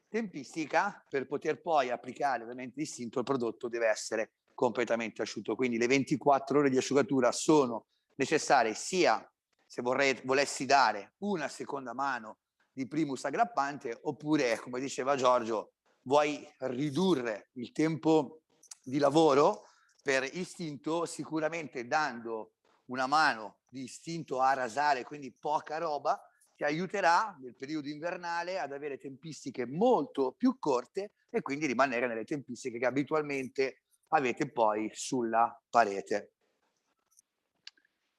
tempistica. Per poter poi applicare ovviamente istinto, il prodotto deve essere completamente asciutto, quindi le 24 ore di asciugatura sono necessarie sia se volessi dare una seconda mano di primus aggrappante, oppure, come diceva Giorgio, vuoi ridurre il tempo di lavoro per istinto, sicuramente dando una mano di istinto a rasare, quindi poca roba, ti aiuterà nel periodo invernale ad avere tempistiche molto più corte e quindi rimanere nelle tempistiche che abitualmente avete poi sulla parete.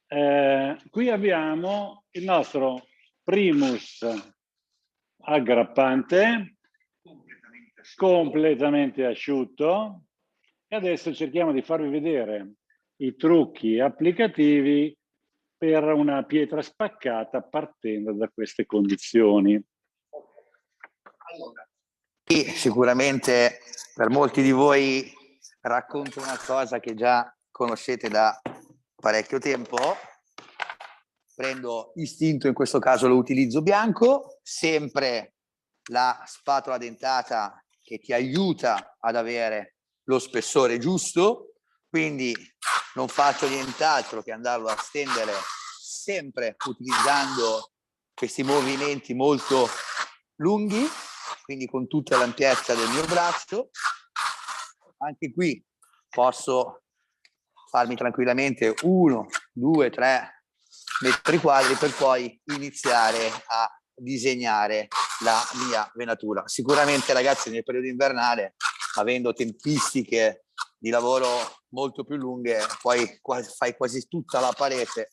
Qui abbiamo il nostro primus aggrappante completamente asciutto e adesso cerchiamo di farvi vedere i trucchi applicativi per una pietra spaccata partendo da queste condizioni. Qui sicuramente per molti di voi racconto una cosa che già conoscete da parecchio tempo. Prendo istinto, in questo caso lo utilizzo bianco, sempre la spatola dentata che ti aiuta ad avere lo spessore giusto, quindi non faccio nient'altro che andarlo a stendere sempre utilizzando questi movimenti molto lunghi, quindi con tutta l'ampiezza del mio braccio. Anche qui posso farmi tranquillamente 1, 2, 3 metri quadri per poi iniziare a disegnare la mia venatura. Sicuramente, ragazzi, nel periodo invernale, avendo tempistiche di lavoro molto più lunghe, poi fai quasi tutta la parete,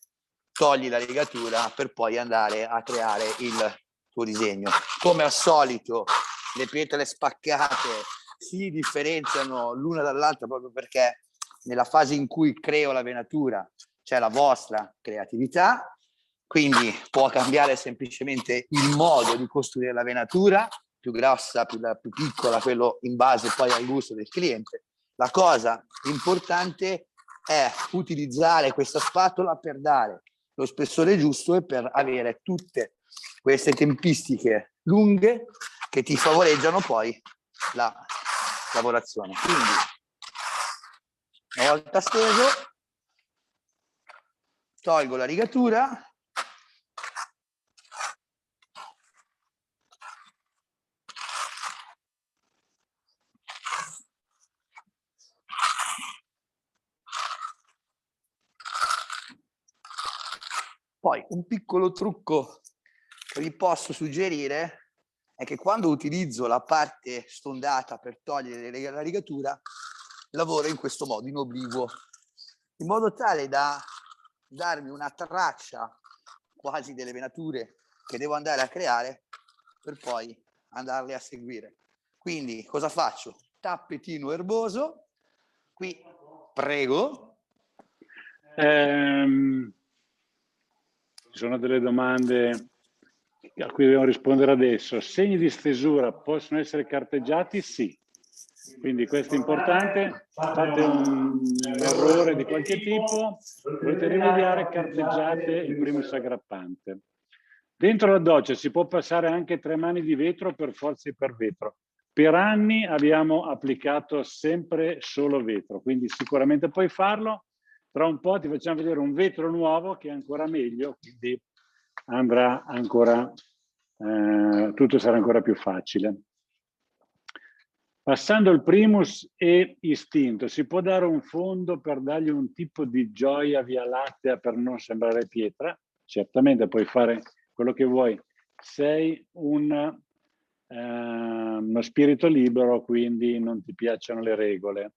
togli la rigatura per poi andare a creare il tuo disegno. Come al solito, le pietre spaccate si differenziano l'una dall'altra proprio perché nella fase in cui creo la venatura c'è la vostra creatività, quindi può cambiare semplicemente il modo di costruire la venatura, più grossa, più piccola, quello in base poi al gusto del cliente. La cosa importante è utilizzare questa spatola per dare lo spessore giusto e per avere tutte queste tempistiche lunghe che ti favoreggiano poi la lavorazione. Quindi, una volta steso, tolgo la rigatura, poi un piccolo trucco che vi posso suggerire è che quando utilizzo la parte stondata per togliere la rigatura, lavoro in questo modo, in obliquo, in modo tale da darmi una traccia quasi delle venature che devo andare a creare per poi andarle a seguire. Quindi cosa faccio? Tappetino erboso, qui prego. Ci sono delle domande a cui dobbiamo rispondere adesso. Segni di stesura possono essere carteggiati? Sì. Quindi questo è importante. Fate un errore di qualche tipo, volete rimediare, carteggiate il primus aggrappante. Dentro la doccia si può passare anche 3 mani di vetro per forza per vetro. Per anni abbiamo applicato sempre solo vetro, quindi sicuramente puoi farlo. Tra un po' ti facciamo vedere un vetro nuovo che è ancora meglio, quindi andrà ancora, tutto sarà ancora più facile. Passando il primus e istinto, si può dare un fondo per dargli un tipo di gioia via lattea per non sembrare pietra? Certamente puoi fare quello che vuoi sei uno spirito libero, quindi non ti piacciono le regole.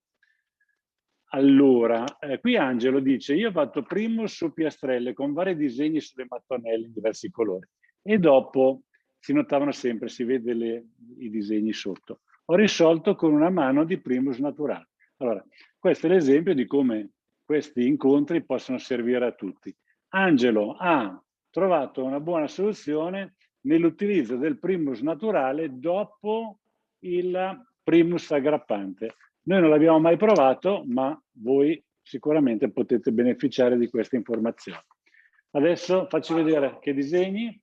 Allora, qui Angelo dice, io ho fatto primus su piastrelle con vari disegni sulle mattonelle in diversi colori e dopo si notavano sempre, si vede i disegni sotto. Ho risolto con una mano di primus naturale. Allora, questo è l'esempio di come questi incontri possono servire a tutti. Angelo ha trovato una buona soluzione nell'utilizzo del primus naturale dopo il primus aggrappante. Noi non l'abbiamo mai provato, ma voi sicuramente potete beneficiare di queste informazioni. Adesso faccio vedere che disegni.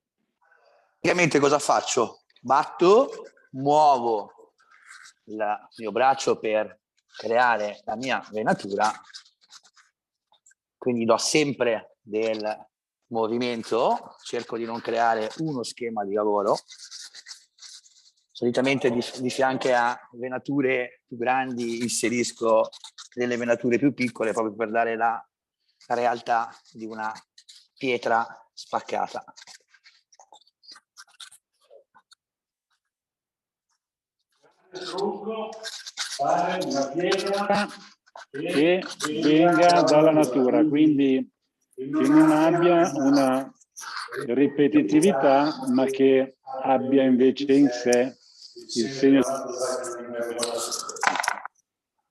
Ovviamente cosa faccio? Batto, muovo il mio braccio per creare la mia venatura, quindi do sempre del movimento, cerco di non creare uno schema di lavoro. Solitamente di fianco a venature più grandi inserisco delle venature più piccole proprio per dare la realtà di una pietra spaccata. Il trucco, fare una pietra che venga dalla natura, quindi che non abbia una ripetitività, ma che abbia invece in sé il segno.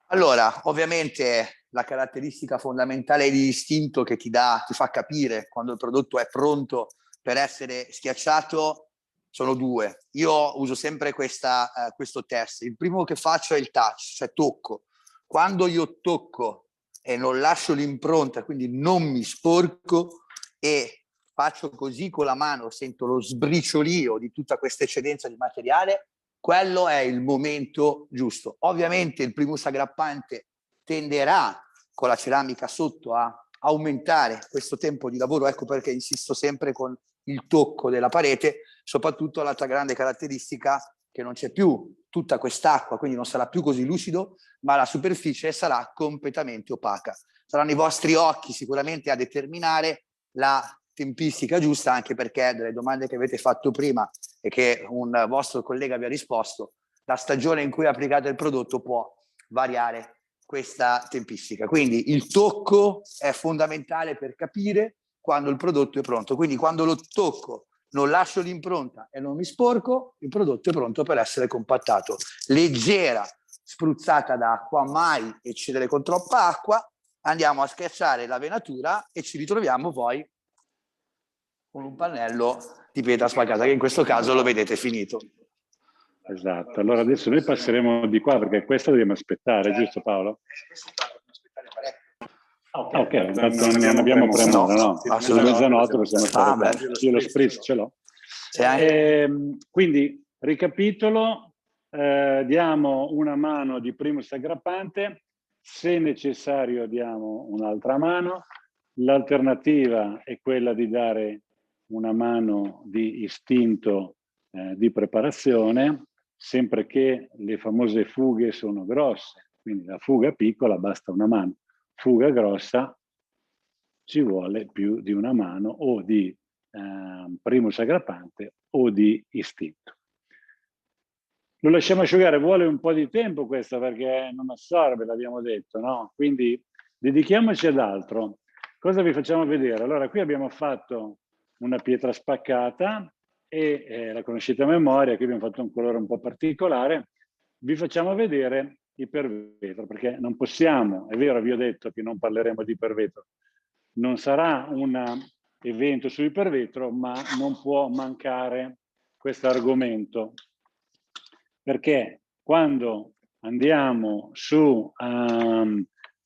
Allora, ovviamente la caratteristica fondamentale di istinto che ti fa capire quando il prodotto è pronto per essere schiacciato sono due. Io uso sempre questo test. Il primo che faccio è il touch, cioè tocco. Quando io tocco e non lascio l'impronta, quindi non mi sporco e faccio così con la mano, sento lo sbriciolio di tutta questa eccedenza di materiale, quello è il momento giusto. Ovviamente il primus aggrappante tenderà con la ceramica sotto a aumentare questo tempo di lavoro, ecco perché insisto sempre con il tocco della parete, soprattutto l'altra grande caratteristica che non c'è più tutta quest'acqua, quindi non sarà più così lucido, ma la superficie sarà completamente opaca. Saranno i vostri occhi sicuramente a determinare la tempistica giusta, anche perché delle domande che avete fatto prima e che un vostro collega vi ha risposto, la stagione in cui applicate il prodotto può variare questa tempistica. Quindi il tocco è fondamentale per capire quando il prodotto è pronto. Quindi quando lo tocco, non lascio l'impronta e non mi sporco, il prodotto è pronto per essere compattato. Leggera spruzzata d'acqua, mai eccedere con troppa acqua, andiamo a schiacciare la venatura e ci ritroviamo poi con un pannello di pietra spaccata, che in questo caso lo vedete finito. Esatto, allora adesso noi passeremo di qua perché questo dobbiamo aspettare, giusto Paolo? Ok, non abbiamo premura, no? Sulla mezzanotte possiamo fare. Io lo spritz ce l'ho. Quindi, ricapitolo, diamo una mano di primus aggrappante, se necessario diamo un'altra mano, l'alternativa è quella di dare una mano di istinto di preparazione, sempre che le famose fughe sono grosse, quindi la fuga piccola basta una mano. Fuga grossa ci vuole più di una mano o di primus aggrappante o di istinto. Lo lasciamo asciugare, vuole un po' di tempo questo perché non assorbe, l'abbiamo detto, no? Quindi dedichiamoci ad altro. Cosa vi facciamo vedere? Allora, qui abbiamo fatto una pietra spaccata e la conoscete a memoria, qui abbiamo fatto un colore un po' particolare. Vi facciamo vedere ipervetro, perché non possiamo, è vero, vi ho detto che non parleremo di ipervetro, non sarà un evento su ipervetro, ma non può mancare questo argomento, perché quando andiamo su un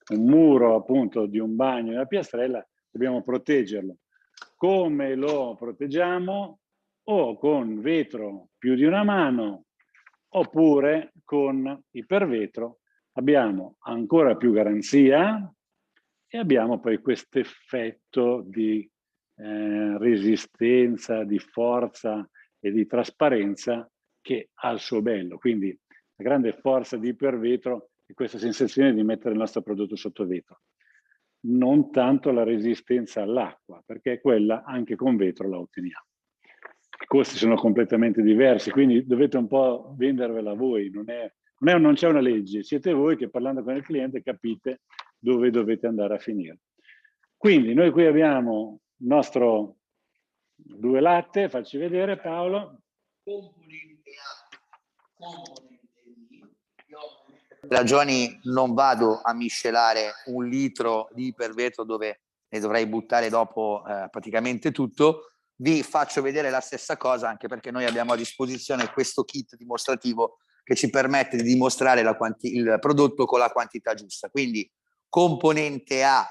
muro appunto di un bagno di una piastrella, dobbiamo proteggerlo. Come lo proteggiamo? O con vetro più di una mano, oppure con ipervetro abbiamo ancora più garanzia e abbiamo poi questo effetto di resistenza, di forza e di trasparenza che ha il suo bello. Quindi la grande forza di ipervetro è questa sensazione di mettere il nostro prodotto sotto vetro. Non tanto la resistenza all'acqua, perché quella anche con vetro la otteniamo. costi sono completamente diversi, quindi dovete un po' vendervela voi, non c'è una legge, siete voi che parlando con il cliente capite dove dovete andare a finire. Quindi noi qui abbiamo il nostro 2 latte, facci vedere Paolo. Componente A, componente B. Ragioni non vado a miscelare 1 litro di ipervetro dove ne dovrei buttare dopo praticamente tutto. Vi faccio vedere la stessa cosa anche perché noi abbiamo a disposizione questo kit dimostrativo che ci permette di dimostrare il prodotto con la quantità giusta. Quindi componente A,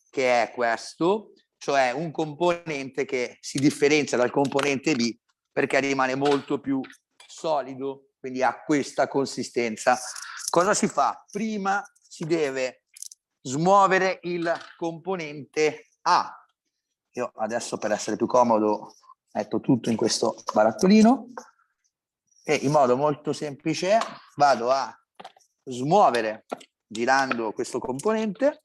che è questo, cioè un componente che si differenzia dal componente B perché rimane molto più solido, quindi ha questa consistenza. Cosa si fa? Prima si deve smuovere il componente A. Io adesso per essere più comodo metto tutto in questo barattolino e in modo molto semplice vado a smuovere girando questo componente.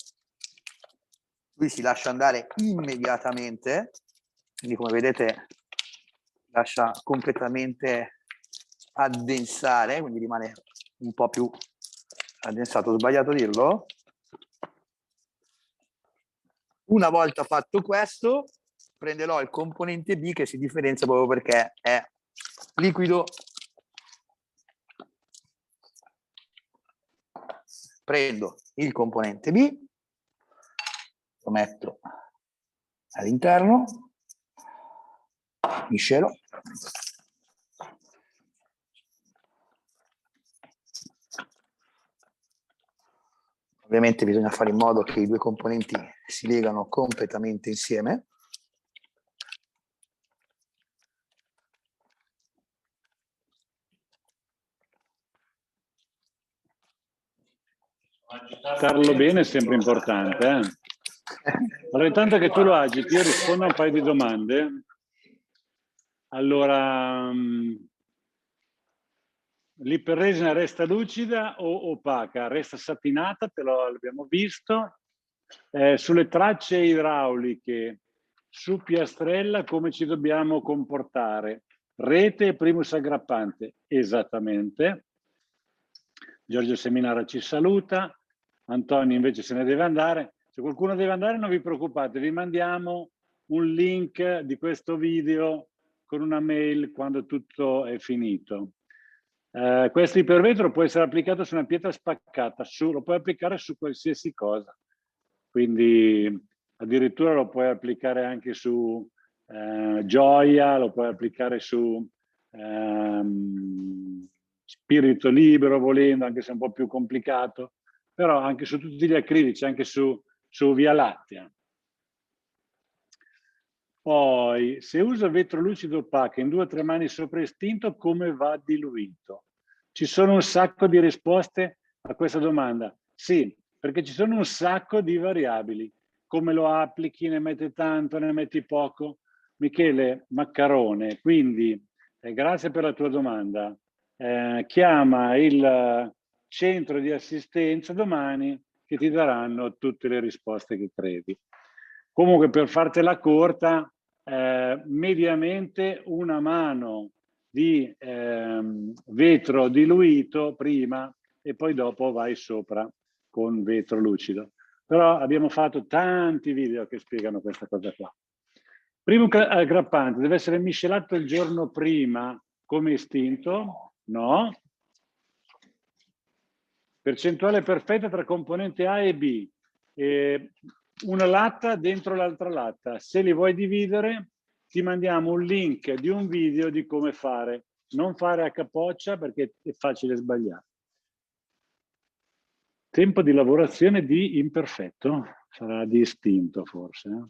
Lui si lascia andare immediatamente, quindi come vedete lascia completamente addensare, quindi rimane un po' più addensato. Ho sbagliato a dirlo? Una volta fatto questo, prenderò il componente B che si differenzia proprio perché è liquido. Prendo il componente B, lo metto all'interno, miscelo. Ovviamente bisogna fare in modo che i 2 componenti si legano completamente insieme. Agitarlo bene è sempre importante. Allora, intanto che tu lo agiti, io rispondo a un paio di domande. Allora, l'iperresina resta lucida o opaca? Resta satinata, l'abbiamo visto. Sulle tracce idrauliche, su piastrella, come ci dobbiamo comportare? Rete e primus aggrappante? Esattamente. Giorgio Seminara ci saluta. Antonio invece se ne deve andare. Se qualcuno deve andare non vi preoccupate, vi mandiamo un link di questo video con una mail quando tutto è finito. Questo ipervetro può essere applicato su una pietra spaccata, lo puoi applicare su qualsiasi cosa, quindi addirittura lo puoi applicare anche su gioia, lo puoi applicare su spirito libero volendo, anche se è un po' più complicato, però anche su tutti gli acrilici, anche su Via Lattea. Poi, se uso vetro lucido opaco in 2 o 3 mani sopra estinto, come va diluito? Ci sono un sacco di risposte a questa domanda. Sì, perché ci sono un sacco di variabili. Come lo applichi, ne metti tanto, ne metti poco? Michele Maccarone, quindi grazie per la tua domanda. Chiama il centro di assistenza domani che ti daranno tutte le risposte che credi. Comunque, per fartela corta, mediamente una mano di vetro diluito prima e poi dopo vai sopra con vetro lucido. Però abbiamo fatto tanti video che spiegano questa cosa qua. Primo aggrappante deve essere miscelato il giorno prima come estinto? No. Percentuale perfetta tra componente A e B. Una latta dentro l'altra latta. Se li vuoi dividere, ti mandiamo un link di un video di come fare. Non fare a capoccia perché è facile sbagliare. Tempo di lavorazione di imperfetto? Sarà di estinto forse.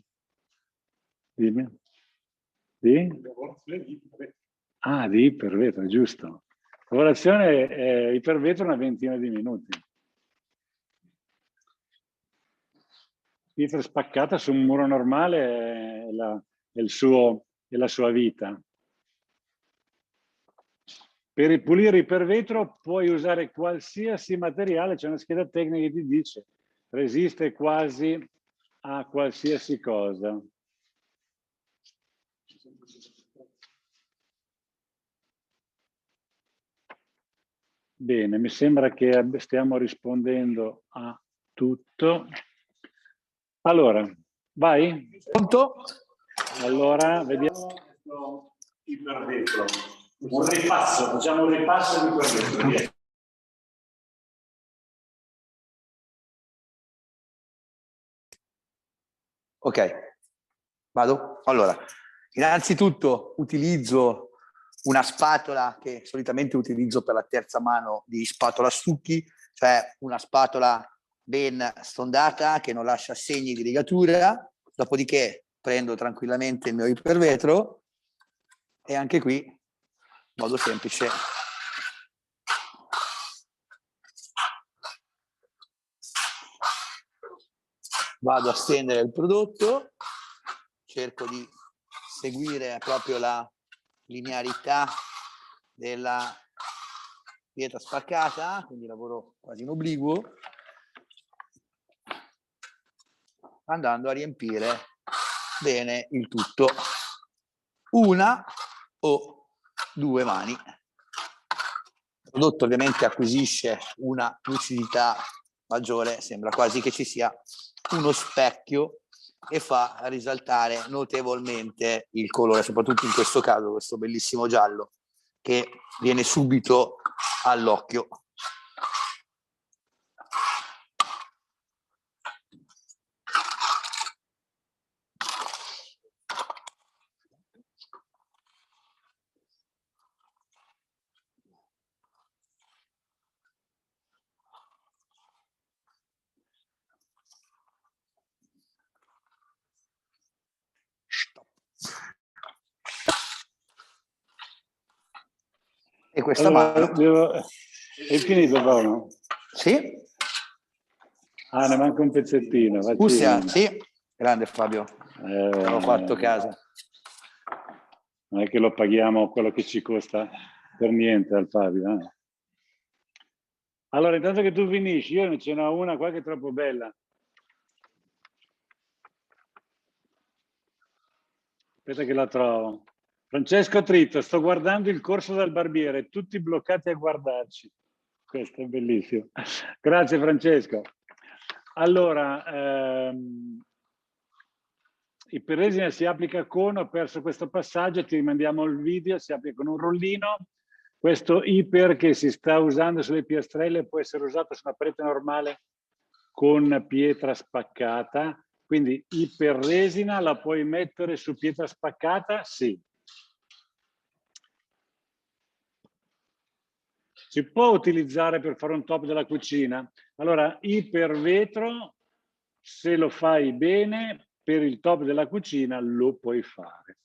Dimmi. Di? Ah, di ipervetro, giusto. Lavorazione ipervetro una ventina di minuti. Pietra spaccata su un muro normale è la sua vita. Per ripulire ipervetro puoi usare qualsiasi materiale, c'è una scheda tecnica che ti dice resiste quasi a qualsiasi cosa. Bene, mi sembra che stiamo rispondendo a tutto. Allora, vai? Pronto? Allora, vediamo ipervetro. Un ripasso, facciamo un ripasso di ipervetro. Ok, vado. Allora, innanzitutto utilizzo una spatola che solitamente utilizzo per la terza mano di spatola stucchi, cioè una spatola ben stondata che non lascia segni di rigatura. Dopodiché prendo tranquillamente il mio ipervetro e anche qui, in modo semplice, vado a stendere il prodotto, cerco di seguire proprio la linearità della pietra spaccata, quindi lavoro quasi in obliquo, andando a riempire bene il tutto. Una o due mani. Il prodotto ovviamente acquisisce una lucidità maggiore, sembra quasi che ci sia uno specchio e fa risaltare notevolmente il colore, soprattutto in questo caso questo bellissimo giallo che viene subito all'occhio. E questa mano... È finito, Paolo? Sì. Ah, ne manca un pezzettino. Ustia, sì. Grande Fabio. Ho fatto casa. Non è che lo paghiamo quello che ci costa per niente al Fabio. Eh? Allora, intanto che tu finisci, io ne ce n'ho una qua che è troppo bella. Aspetta che la trovo. Francesco Tritto, sto guardando il corso del barbiere, tutti bloccati a guardarci. Questo è bellissimo. Grazie Francesco. Allora, iperresina si applica con, ho perso questo passaggio, ti rimandiamo il video, si applica con un rollino. Questo iper che si sta usando sulle piastrelle può essere usato su una parete normale con pietra spaccata. Quindi iperresina la puoi mettere su pietra spaccata? Sì. Si può utilizzare per fare un top della cucina? Allora, ipervetro, se lo fai bene, per il top della cucina lo puoi fare.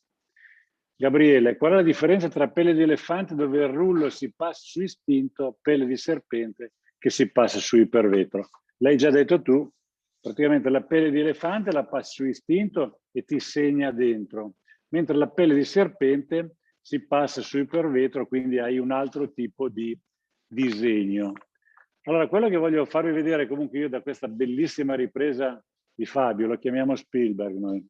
Gabriele, qual è la differenza tra pelle di elefante dove il rullo si passa su istinto, pelle di serpente che si passa su ipervetro? L'hai già detto tu, praticamente la pelle di elefante la passi su istinto e ti segna dentro, mentre la pelle di serpente si passa su ipervetro, quindi hai un altro tipo di disegno. Allora, quello che voglio farvi vedere comunque io da questa bellissima ripresa di Fabio, lo chiamiamo Spielberg noi,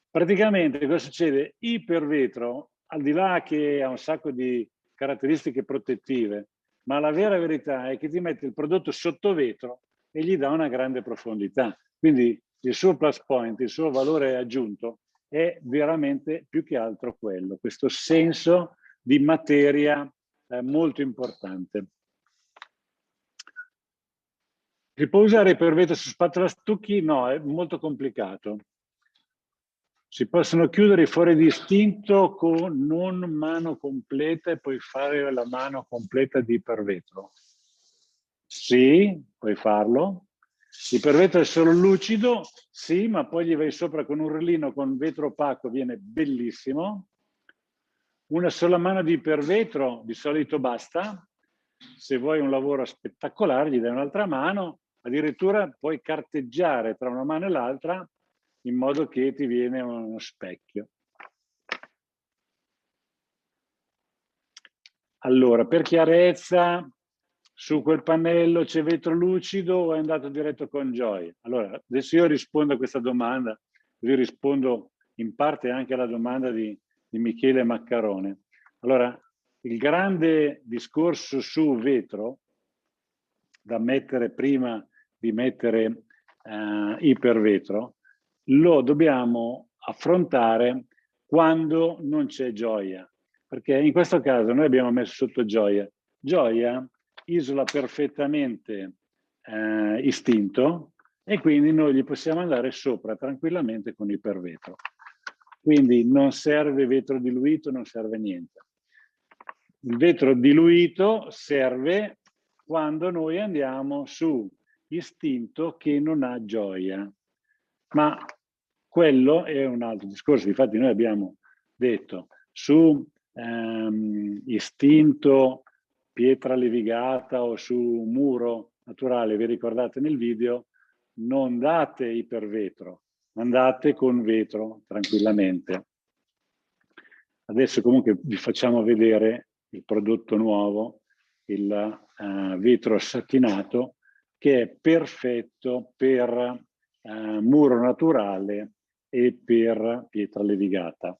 praticamente cosa succede? Ipervetro, al di là che ha un sacco di caratteristiche protettive, ma la vera verità è che ti mette il prodotto sotto vetro e gli dà una grande profondità. Quindi il suo plus point, il suo valore aggiunto è veramente più che altro quello, questo senso di materia molto importante. Si può usare ipervetro su spatola stucchi? No, è molto complicato. Si possono chiudere i fori di istinto con non mano completa e puoi fare la mano completa di ipervetro? Sì, puoi farlo. L'ipervetro è solo lucido? Sì, ma poi gli vai sopra con un rollino con vetro opaco, viene bellissimo. Una sola mano di ipervetro di solito basta. Se vuoi un lavoro spettacolare gli dai un'altra mano, addirittura puoi carteggiare tra una mano e l'altra in modo che ti viene uno specchio. Allora, per chiarezza, su quel pannello c'è vetro lucido o è andato diretto con Joy? Allora, adesso io rispondo a questa domanda, così rispondo in parte anche alla domanda di Michele Maccarone. Allora, il grande discorso su vetro, da mettere prima di mettere ipervetro, lo dobbiamo affrontare quando non c'è gioia, perché in questo caso noi abbiamo messo sotto gioia. Gioia isola perfettamente istinto e quindi noi gli possiamo andare sopra tranquillamente con ipervetro. Quindi non serve vetro diluito, non serve niente. Il vetro diluito serve quando noi andiamo su istinto che non ha gioia. Ma quello è un altro discorso. Infatti noi abbiamo detto su istinto, pietra levigata o su muro naturale, vi ricordate nel video, non date ipervetro, andate con vetro tranquillamente. Adesso comunque vi facciamo vedere il prodotto nuovo, il vetro satinato, che è perfetto per muro naturale e per pietra levigata.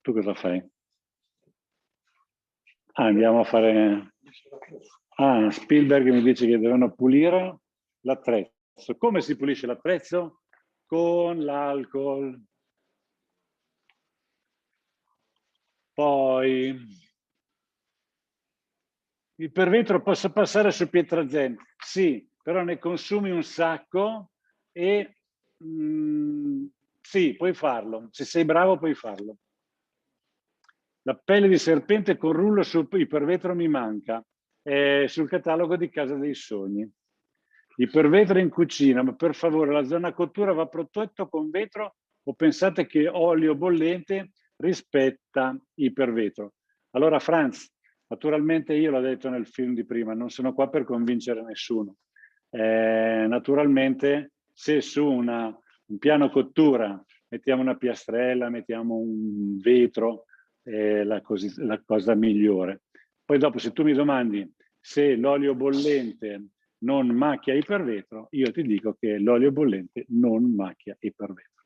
Tu cosa fai? Andiamo a fare... Spielberg mi dice che devono pulire l'attrezzo. Come si pulisce l'attrezzo? Con l'alcol. Poi il pervetro posso passare su pietra zen? Sì, però ne consumi un sacco e sì, puoi farlo. Se sei bravo puoi farlo. La pelle di serpente con rullo sul ipervetro mi manca. È sul catalogo di Casa dei Sogni. Ipervetro in cucina, ma per favore la zona cottura va protetto con vetro o pensate che olio bollente rispetta ipervetro? Allora Franz, naturalmente io l'ho detto nel film di prima, non sono qua per convincere nessuno. Naturalmente se su un piano cottura mettiamo una piastrella, mettiamo un vetro, la cosa migliore. Poi dopo se tu mi domandi se l'olio bollente non macchia ipervetro, io ti dico che l'olio bollente non macchia ipervetro.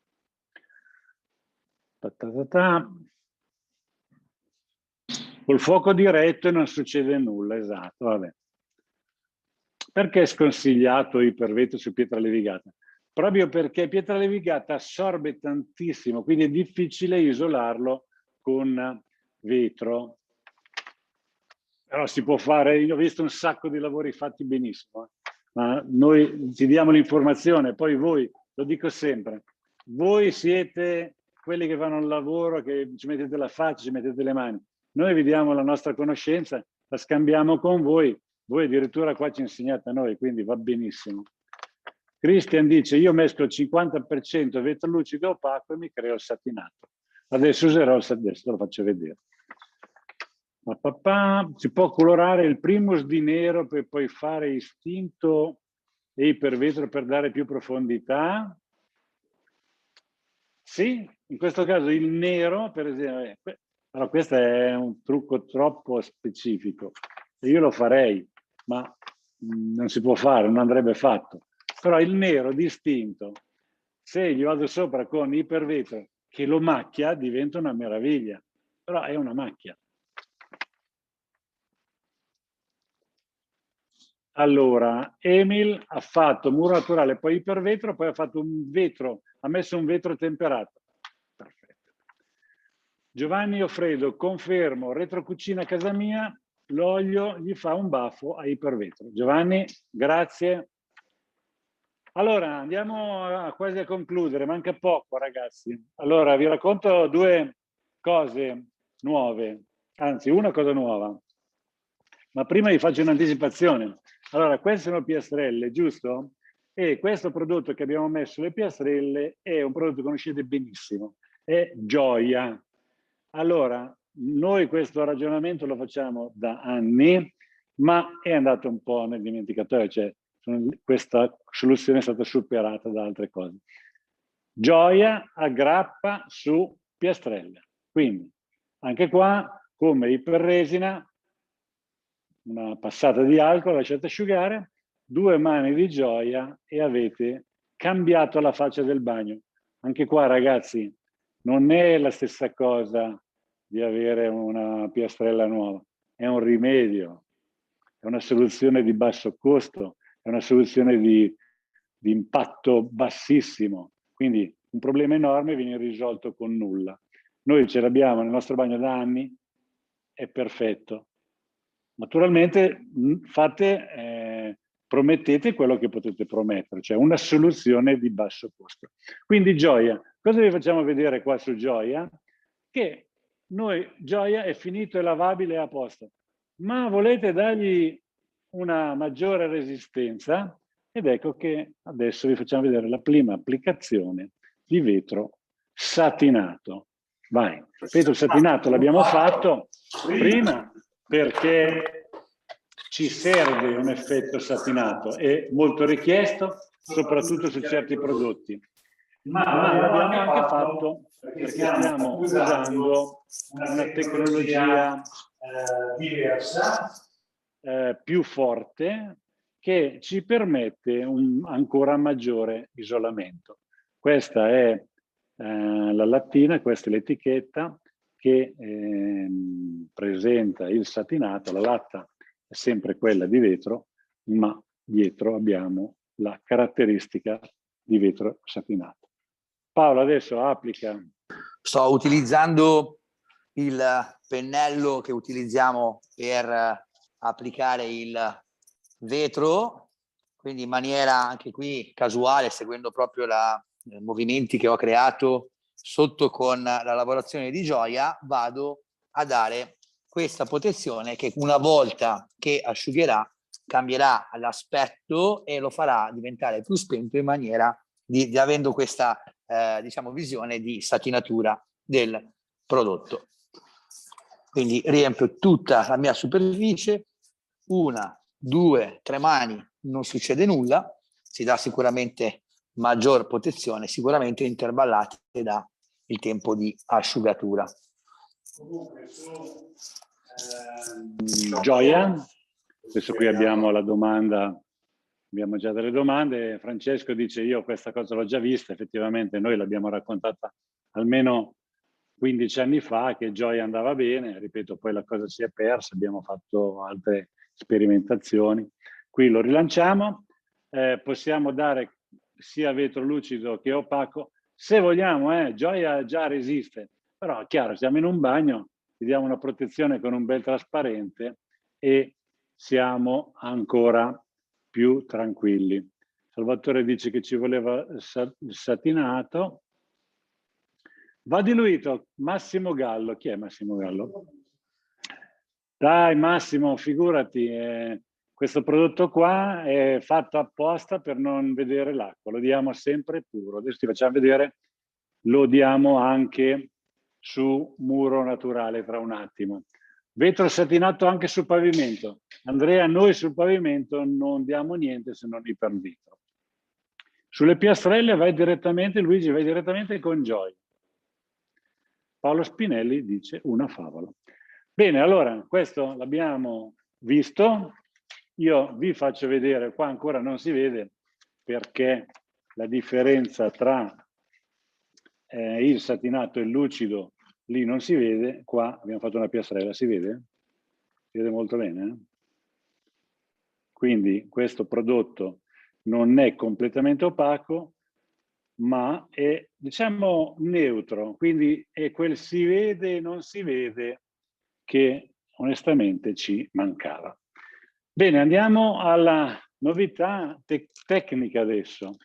Col fuoco diretto non succede nulla, esatto, vabbè. Perché è sconsigliato ipervetro su pietra levigata? Proprio perché pietra levigata assorbe tantissimo, quindi è difficile isolarlo con vetro. Però si può fare, io ho visto un sacco di lavori fatti benissimo, ma noi ti diamo l'informazione, poi voi, lo dico sempre, voi siete quelli che fanno il lavoro, che ci mettete la faccia, ci mettete le mani. Noi vi diamo la nostra conoscenza, la scambiamo con voi addirittura qua ci insegnate a noi, quindi va benissimo. Christian dice, io mescolo 50% vetro lucido opaco e mi creo il satinato. Adesso userò il satinato, adesso te lo faccio vedere. Si può colorare il primus di nero per poi fare istinto e ipervetro per dare più profondità? Sì, in questo caso il nero, per esempio, però questo è un trucco troppo specifico. Io lo farei, ma non si può fare, non andrebbe fatto. Però il nero distinto, se gli vado sopra con ipervetro che lo macchia, diventa una meraviglia. Però è una macchia. Allora, Emil ha fatto muro naturale, poi ipervetro, poi ha fatto un vetro, ha messo un vetro temperato. Perfetto. Giovanni Offredo, confermo, retrocucina a casa mia, l'olio gli fa un baffo a ipervetro. Giovanni, grazie. Allora, andiamo quasi a concludere, manca poco ragazzi. Allora, vi racconto due cose nuove, anzi una cosa nuova. Ma prima vi faccio un'anticipazione. Allora, queste sono piastrelle, giusto? E questo prodotto che abbiamo messo le piastrelle è un prodotto che conoscete benissimo, è Gioia. Allora, noi questo ragionamento lo facciamo da anni, ma è andato un po' nel dimenticatoio, cioè questa soluzione è stata superata da altre cose. Gioia aggrappa su piastrelle. Quindi, anche qua, come iperresina, una passata di alcol, lasciate asciugare, 2 mani di Gioia e avete cambiato la faccia del bagno. Anche qua ragazzi, non è la stessa cosa di avere una piastrella nuova, è un rimedio, è una soluzione di basso costo, è una soluzione di impatto bassissimo, quindi un problema enorme viene risolto con nulla. Noi ce l'abbiamo nel nostro bagno da anni, è perfetto. Naturalmente promettete quello che potete promettere, cioè una soluzione di basso costo. Quindi Gioia, cosa vi facciamo vedere qua su Gioia? Che noi, Gioia è finito, è lavabile, è a posto, ma volete dargli una maggiore resistenza, ed ecco che adesso vi facciamo vedere la prima applicazione di vetro satinato. Vai, vetro satinato l'abbiamo fatto prima perché ci serve un effetto satinato, è molto richiesto, soprattutto su certi prodotti. Ma l'abbiamo anche fatto perché stiamo usando una tecnologia diversa, più forte, che ci permette un ancora maggiore isolamento. Questa è la lattina, questa è l'etichetta che presenta il satinato. La latta è sempre quella di vetro, ma dietro abbiamo la caratteristica di vetro satinato. Paolo adesso applica. Sto utilizzando il pennello che utilizziamo per applicare il vetro, quindi in maniera anche qui casuale, seguendo proprio i movimenti che ho creato sotto con la lavorazione di Gioia, vado a dare questa protezione che una volta che asciugherà cambierà l'aspetto e lo farà diventare più spento in maniera di avendo questa diciamo visione di satinatura del prodotto. Quindi riempio tutta la mia superficie, 1, 2, 3 mani, non succede nulla, si dà sicuramente maggior protezione, sicuramente intervallate da il tempo di asciugatura. Comunque Gioia, adesso qui abbiamo la domanda, abbiamo già delle domande. Francesco dice: io questa cosa l'ho già vista, effettivamente noi l'abbiamo raccontata almeno 15 anni fa che Gioia andava bene, ripeto, poi la cosa si è persa, abbiamo fatto altre sperimentazioni. Qui lo rilanciamo, possiamo dare sia vetro lucido che opaco, se vogliamo, Gioia già resiste, però è chiaro, siamo in un bagno, gli diamo una protezione con un bel trasparente e siamo ancora più tranquilli. Salvatore dice che ci voleva il satinato. Va diluito. Massimo Gallo. Chi è Massimo Gallo? Dai Massimo, figurati, questo prodotto qua è fatto apposta per non vedere l'acqua, lo diamo sempre puro. Adesso ti facciamo vedere, lo diamo anche su muro naturale tra un attimo. Vetro satinato anche sul pavimento. Andrea, noi sul pavimento non diamo niente se non ipervetro. Sulle piastrelle vai direttamente, Luigi, vai direttamente con Joy. Paolo Spinelli dice una favola. Bene, allora, questo l'abbiamo visto. Io vi faccio vedere, qua ancora non si vede perché la differenza tra il satinato e il lucido lì non si vede, qua abbiamo fatto una piastrella, si vede? Si vede molto bene? Quindi questo prodotto non è completamente opaco, ma è, diciamo, neutro, quindi è quel si vede e non si vede che onestamente ci mancava. Bene, andiamo alla novità tecnica adesso,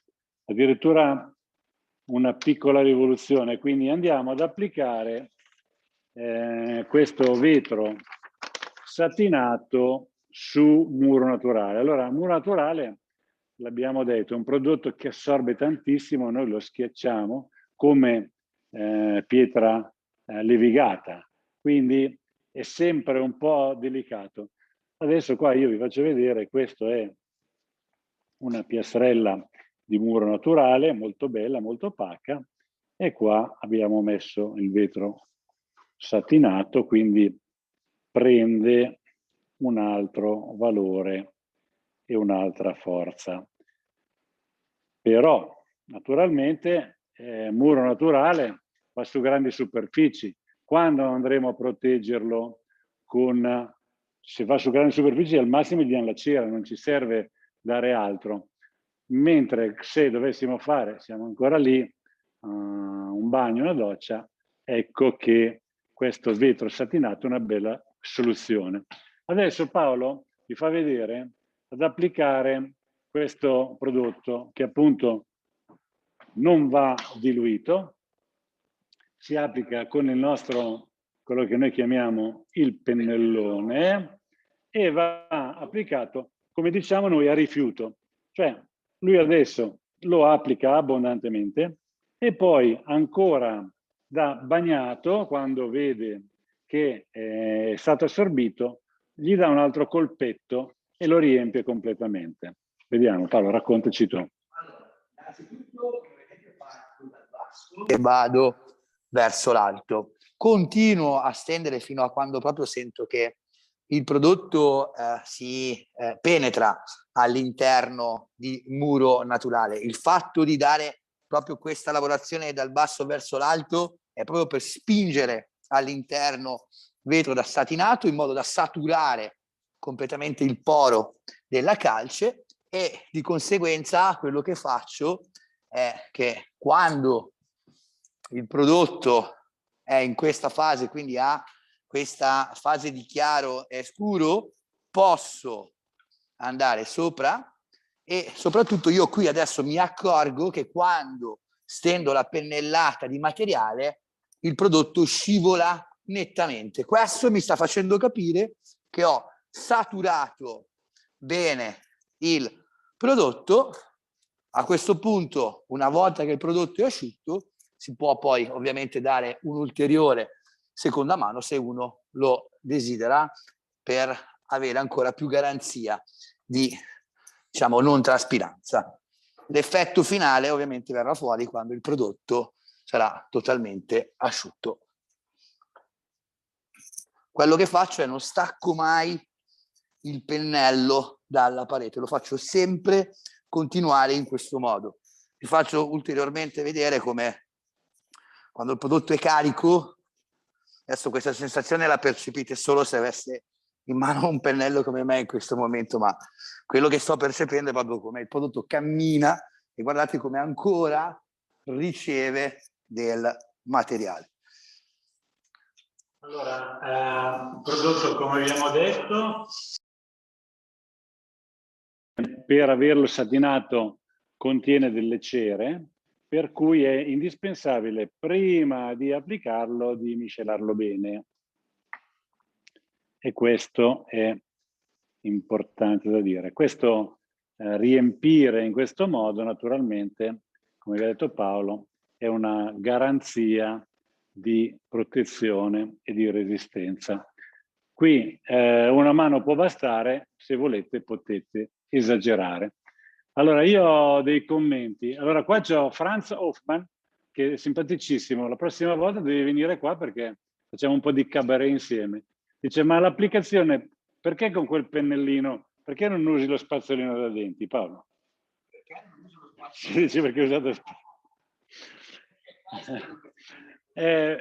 addirittura una piccola rivoluzione, quindi andiamo ad applicare questo vetro satinato su muro naturale. Allora, muro naturale, l'abbiamo detto, è un prodotto che assorbe tantissimo, noi lo schiacciamo come pietra levigata, quindi è sempre un po' delicato. Adesso qua io vi faccio vedere, questo è una piastrella di muro naturale, molto bella, molto opaca, e qua abbiamo messo il vetro satinato, quindi prende un altro valore e un'altra forza. Però, naturalmente, muro naturale va su grandi superfici, Quando andremo a proteggerlo con, se va su grandi superfici, al massimo gli diamo la cera, non ci serve dare altro. Mentre se dovessimo fare, siamo ancora lì, un bagno, una doccia, ecco che questo vetro satinato è una bella soluzione. Adesso Paolo vi fa vedere ad applicare questo prodotto che appunto non va diluito, si applica con il nostro, quello che noi chiamiamo il pennellone, e va applicato, come diciamo noi, a rifiuto. Cioè lui adesso lo applica abbondantemente e poi ancora da bagnato, quando vede che è stato assorbito, gli dà un altro colpetto e lo riempie completamente. Vediamo, Paolo, raccontaci tu. Innanzitutto, parto dal basso e vado verso l'alto. Continuo a stendere fino a quando proprio sento che il prodotto si penetra all'interno di muro naturale. Il fatto di dare proprio questa lavorazione dal basso verso l'alto è proprio per spingere all'interno vetro da satinato in modo da saturare completamente il poro della calce, e di conseguenza quello che faccio è che quando il prodotto è in questa fase, quindi ha questa fase di chiaro e scuro, posso andare sopra, e soprattutto io qui adesso mi accorgo che quando stendo la pennellata di materiale il prodotto scivola nettamente. Questo mi sta facendo capire che ho saturato bene il prodotto. A questo punto, una volta che il prodotto è asciutto, si può poi ovviamente dare un'ulteriore seconda mano se uno lo desidera, per avere ancora più garanzia di, diciamo, non traspiranza. L'effetto finale ovviamente verrà fuori quando il prodotto sarà totalmente asciutto. Quello che faccio è non stacco mai il pennello dalla parete, lo faccio sempre continuare in questo modo. Vi faccio ulteriormente vedere come quando il prodotto è carico, adesso questa sensazione la percepite solo se avesse in mano un pennello come me in questo momento, ma quello che sto percependo è proprio come il prodotto cammina e guardate come ancora riceve del materiale. Allora, il prodotto, come abbiamo detto, per averlo satinato contiene delle cere, per cui è indispensabile prima di applicarlo di miscelarlo bene. E questo è importante da dire. Questo riempire in questo modo, naturalmente, come vi ha detto Paolo, è una garanzia di protezione e di resistenza. Qui una mano può bastare, se volete potete esagerare. Allora, io ho dei commenti. Allora, qua c'ho Franz Hoffman, che è simpaticissimo. La prossima volta devi venire qua perché facciamo un po' di cabaret insieme. Dice, ma l'applicazione, perché con quel pennellino, perché non usi lo spazzolino da denti, Paolo? Perché non uso lo spazzolino? Dice, perché ho usato...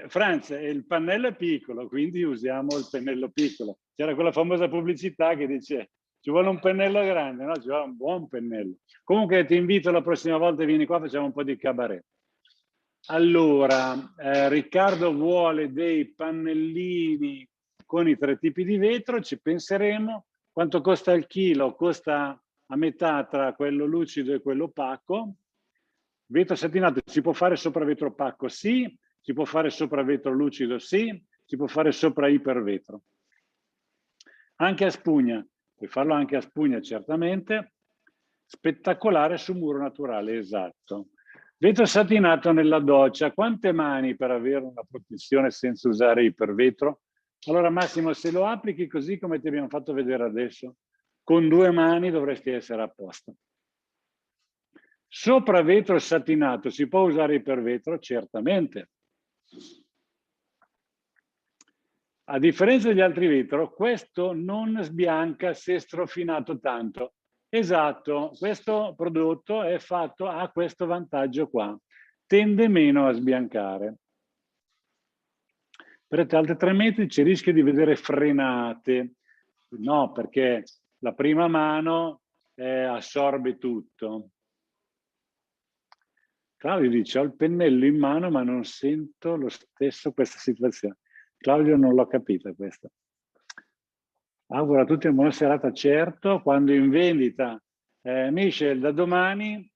Franz, il pannello è piccolo, quindi usiamo il pennello piccolo. C'era quella famosa pubblicità che dice ci vuole un pennello grande, no? Ci vuole un buon pennello. Comunque ti invito la prossima volta, vieni qua, facciamo un po' di cabaret. Allora, Riccardo vuole dei pannellini con i 3 tipi di vetro, ci penseremo. Quanto costa il chilo? Costa a metà tra quello lucido e quello opaco. Vetro satinato si può fare sopra vetro opaco? Sì. Si può fare sopra vetro lucido? Sì. Si può fare sopra ipervetro. Anche a spugna. Puoi farlo anche a spugna, certamente. Spettacolare su muro naturale, esatto. Vetro satinato nella doccia. Quante mani per avere una protezione senza usare ipervetro? Allora Massimo, se lo applichi così come ti abbiamo fatto vedere adesso, con 2 mani dovresti essere a posto. Sopra vetro satinato si può usare ipervetro? Certamente. A differenza degli altri vetro, questo non sbianca se strofinato tanto. Esatto, questo prodotto è fatto, ha questo vantaggio qua, tende meno a sbiancare. Per altri 3 metri c'è il rischio di vedere frenate. No, perché la prima mano assorbe tutto. Claudio dice, ho il pennello in mano ma non sento lo stesso questa situazione. Claudio non l'ho capita questa. Auguro a tutti una buona serata, certo, quando in vendita. Michel, da domani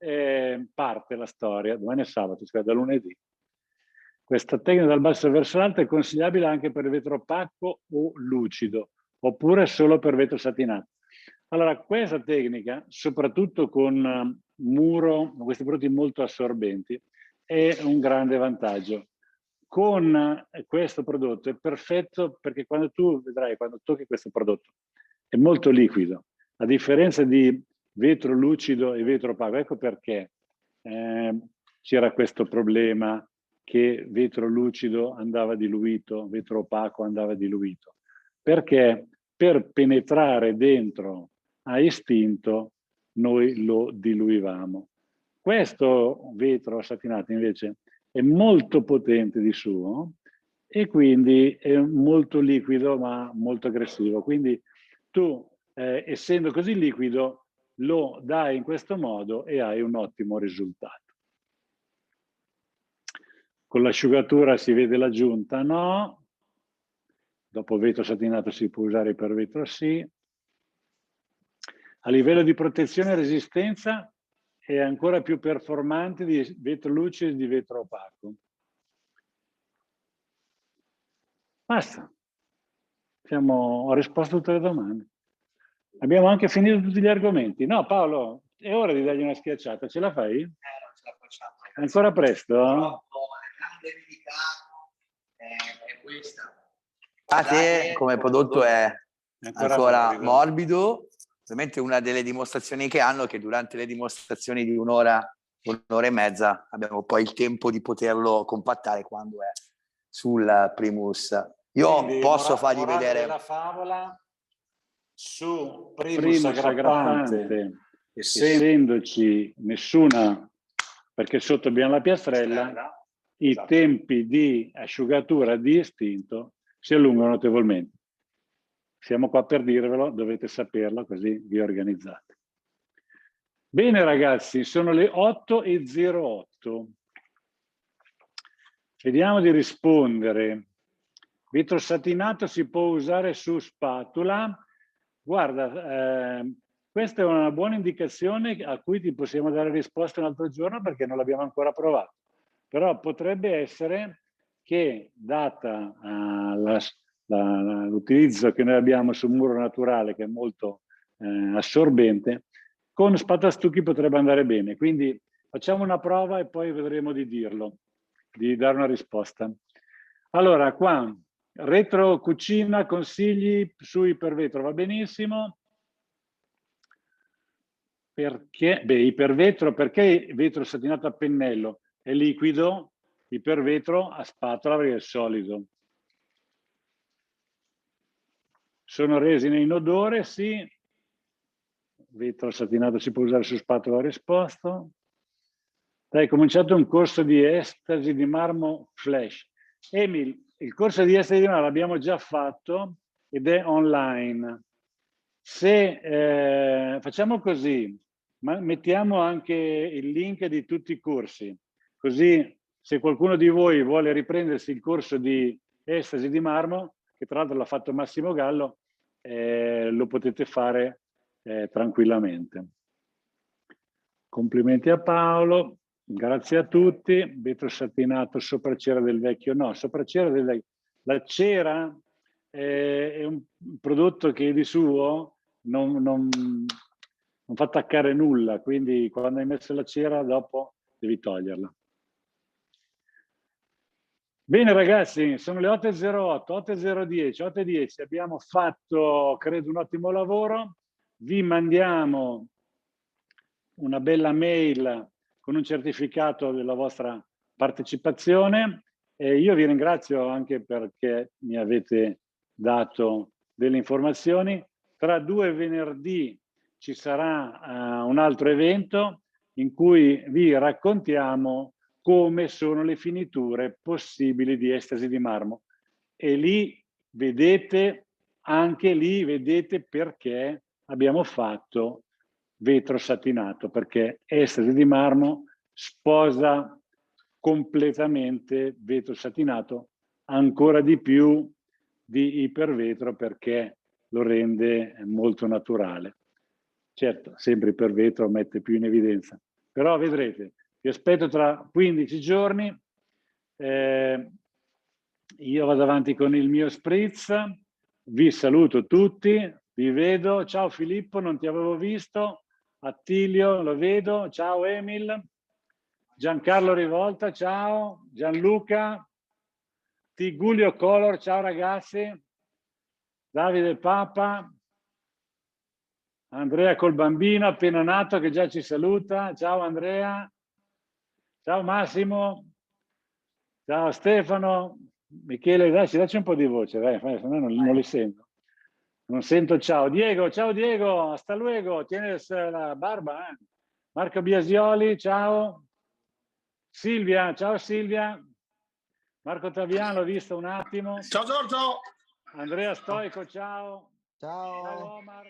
parte la storia, domani è sabato, cioè da lunedì. Questa tecnica dal basso verso l'alto è consigliabile anche per il vetro opaco o lucido, oppure solo per vetro satinato. Allora, questa tecnica, soprattutto con questi prodotti molto assorbenti, è un grande vantaggio. Con questo prodotto è perfetto perché quando tu vedrai, quando tocchi questo prodotto, è molto liquido, a differenza di vetro lucido e vetro opaco. Ecco perché c'era questo problema che vetro lucido andava diluito, vetro opaco andava diluito, perché per penetrare dentro a istinto noi lo diluivamo. Questo vetro satinato invece è molto potente di suo e quindi è molto liquido ma molto aggressivo. Quindi tu, essendo così liquido, lo dai in questo modo e hai un ottimo risultato. Con l'asciugatura si vede l'aggiunta? No. Dopo vetro satinato si può usare per vetro sì. A livello di protezione e resistenza è ancora più performante di vetro lucido e di vetro opaco. Basta. Ho risposto a tutte le domande. Abbiamo anche finito tutti gli argomenti. No, Paolo, è ora di dargli una schiacciata. Ce la fai? Non ce la facciamo. È ancora presto? La grande verità è questa. Guardate come il prodotto è ancora morbido. Ovviamente una delle dimostrazioni che hanno è che durante le dimostrazioni di un'ora e mezza abbiamo poi il tempo di poterlo compattare quando è sul Primus. Io quindi, posso fargli vedere la favola su Primus aggrappante, essendoci nessuna, perché sotto abbiamo la piastrella, i tempi di asciugatura di istinto si allungano notevolmente. Siamo qua per dirvelo, dovete saperlo, così vi organizzate. Bene ragazzi, sono le 8:08. Vediamo di rispondere. Vetro satinato si può usare su spatola. Guarda, questa è una buona indicazione a cui ti possiamo dare risposta un altro giorno perché non l'abbiamo ancora provato. Però potrebbe essere che, data l'utilizzo che noi abbiamo sul muro naturale, che è molto assorbente, con spatastucchi potrebbe andare bene. Quindi facciamo una prova e poi vedremo di dirlo, di dare una risposta. Allora, qua, retro cucina, consigli su ipervetro, va benissimo. Perché? Beh, ipervetro, perché vetro satinato a pennello? È liquido, ipervetro a spatola perché è solido. Sono resine inodore, sì. Vetro satinato si può usare su spatola, ho risposto. Hai cominciato un corso di estasi di marmo flash. Emil, il corso di estasi di marmo l'abbiamo già fatto ed è online. Se facciamo così, mettiamo anche il link di tutti i corsi, così se qualcuno di voi vuole riprendersi il corso di estasi di marmo, che tra l'altro l'ha fatto Massimo Gallo, lo potete fare tranquillamente. Complimenti a Paolo, grazie a tutti. Vetro satinato sopra cera del vecchio, no, sopra cera del vecchio. La cera è un prodotto che di suo non fa attaccare nulla, quindi quando hai messo la cera dopo devi toglierla. Bene ragazzi, sono le 8:08, 8:010, 8:10, abbiamo fatto credo un ottimo lavoro, vi mandiamo una bella mail con un certificato della vostra partecipazione e io vi ringrazio anche perché mi avete dato delle informazioni. Tra 2 venerdì ci sarà un altro evento in cui vi raccontiamo come sono le finiture possibili di estasi di marmo. E lì vedete, anche lì vedete perché abbiamo fatto vetro satinato, perché estasi di marmo sposa completamente vetro satinato, ancora di più di ipervetro, perché lo rende molto naturale. Certo, sempre ipervetro mette più in evidenza, però vedrete, vi aspetto tra 15 giorni. Io vado avanti con il mio spritz, vi saluto tutti, vi vedo. Ciao Filippo, non ti avevo visto. Attilio, lo vedo. Ciao Emil. Giancarlo Rivolta, ciao. Gianluca. Tigulio Color, ciao ragazzi. Davide Papa. Andrea col bambino appena nato che già ci saluta. Ciao Andrea. Ciao Massimo. Ciao Stefano. Michele, dacci un po' di voce, dai, se no non li sento. Non sento ciao. Ciao Diego, hasta luego, tienes la barba. Marco Biasioli, ciao. Silvia, ciao Silvia. Marco Taviano, l'ho visto un attimo. Ciao Giorgio. Andrea Stoico, ciao. Ciao. Ciao Omar.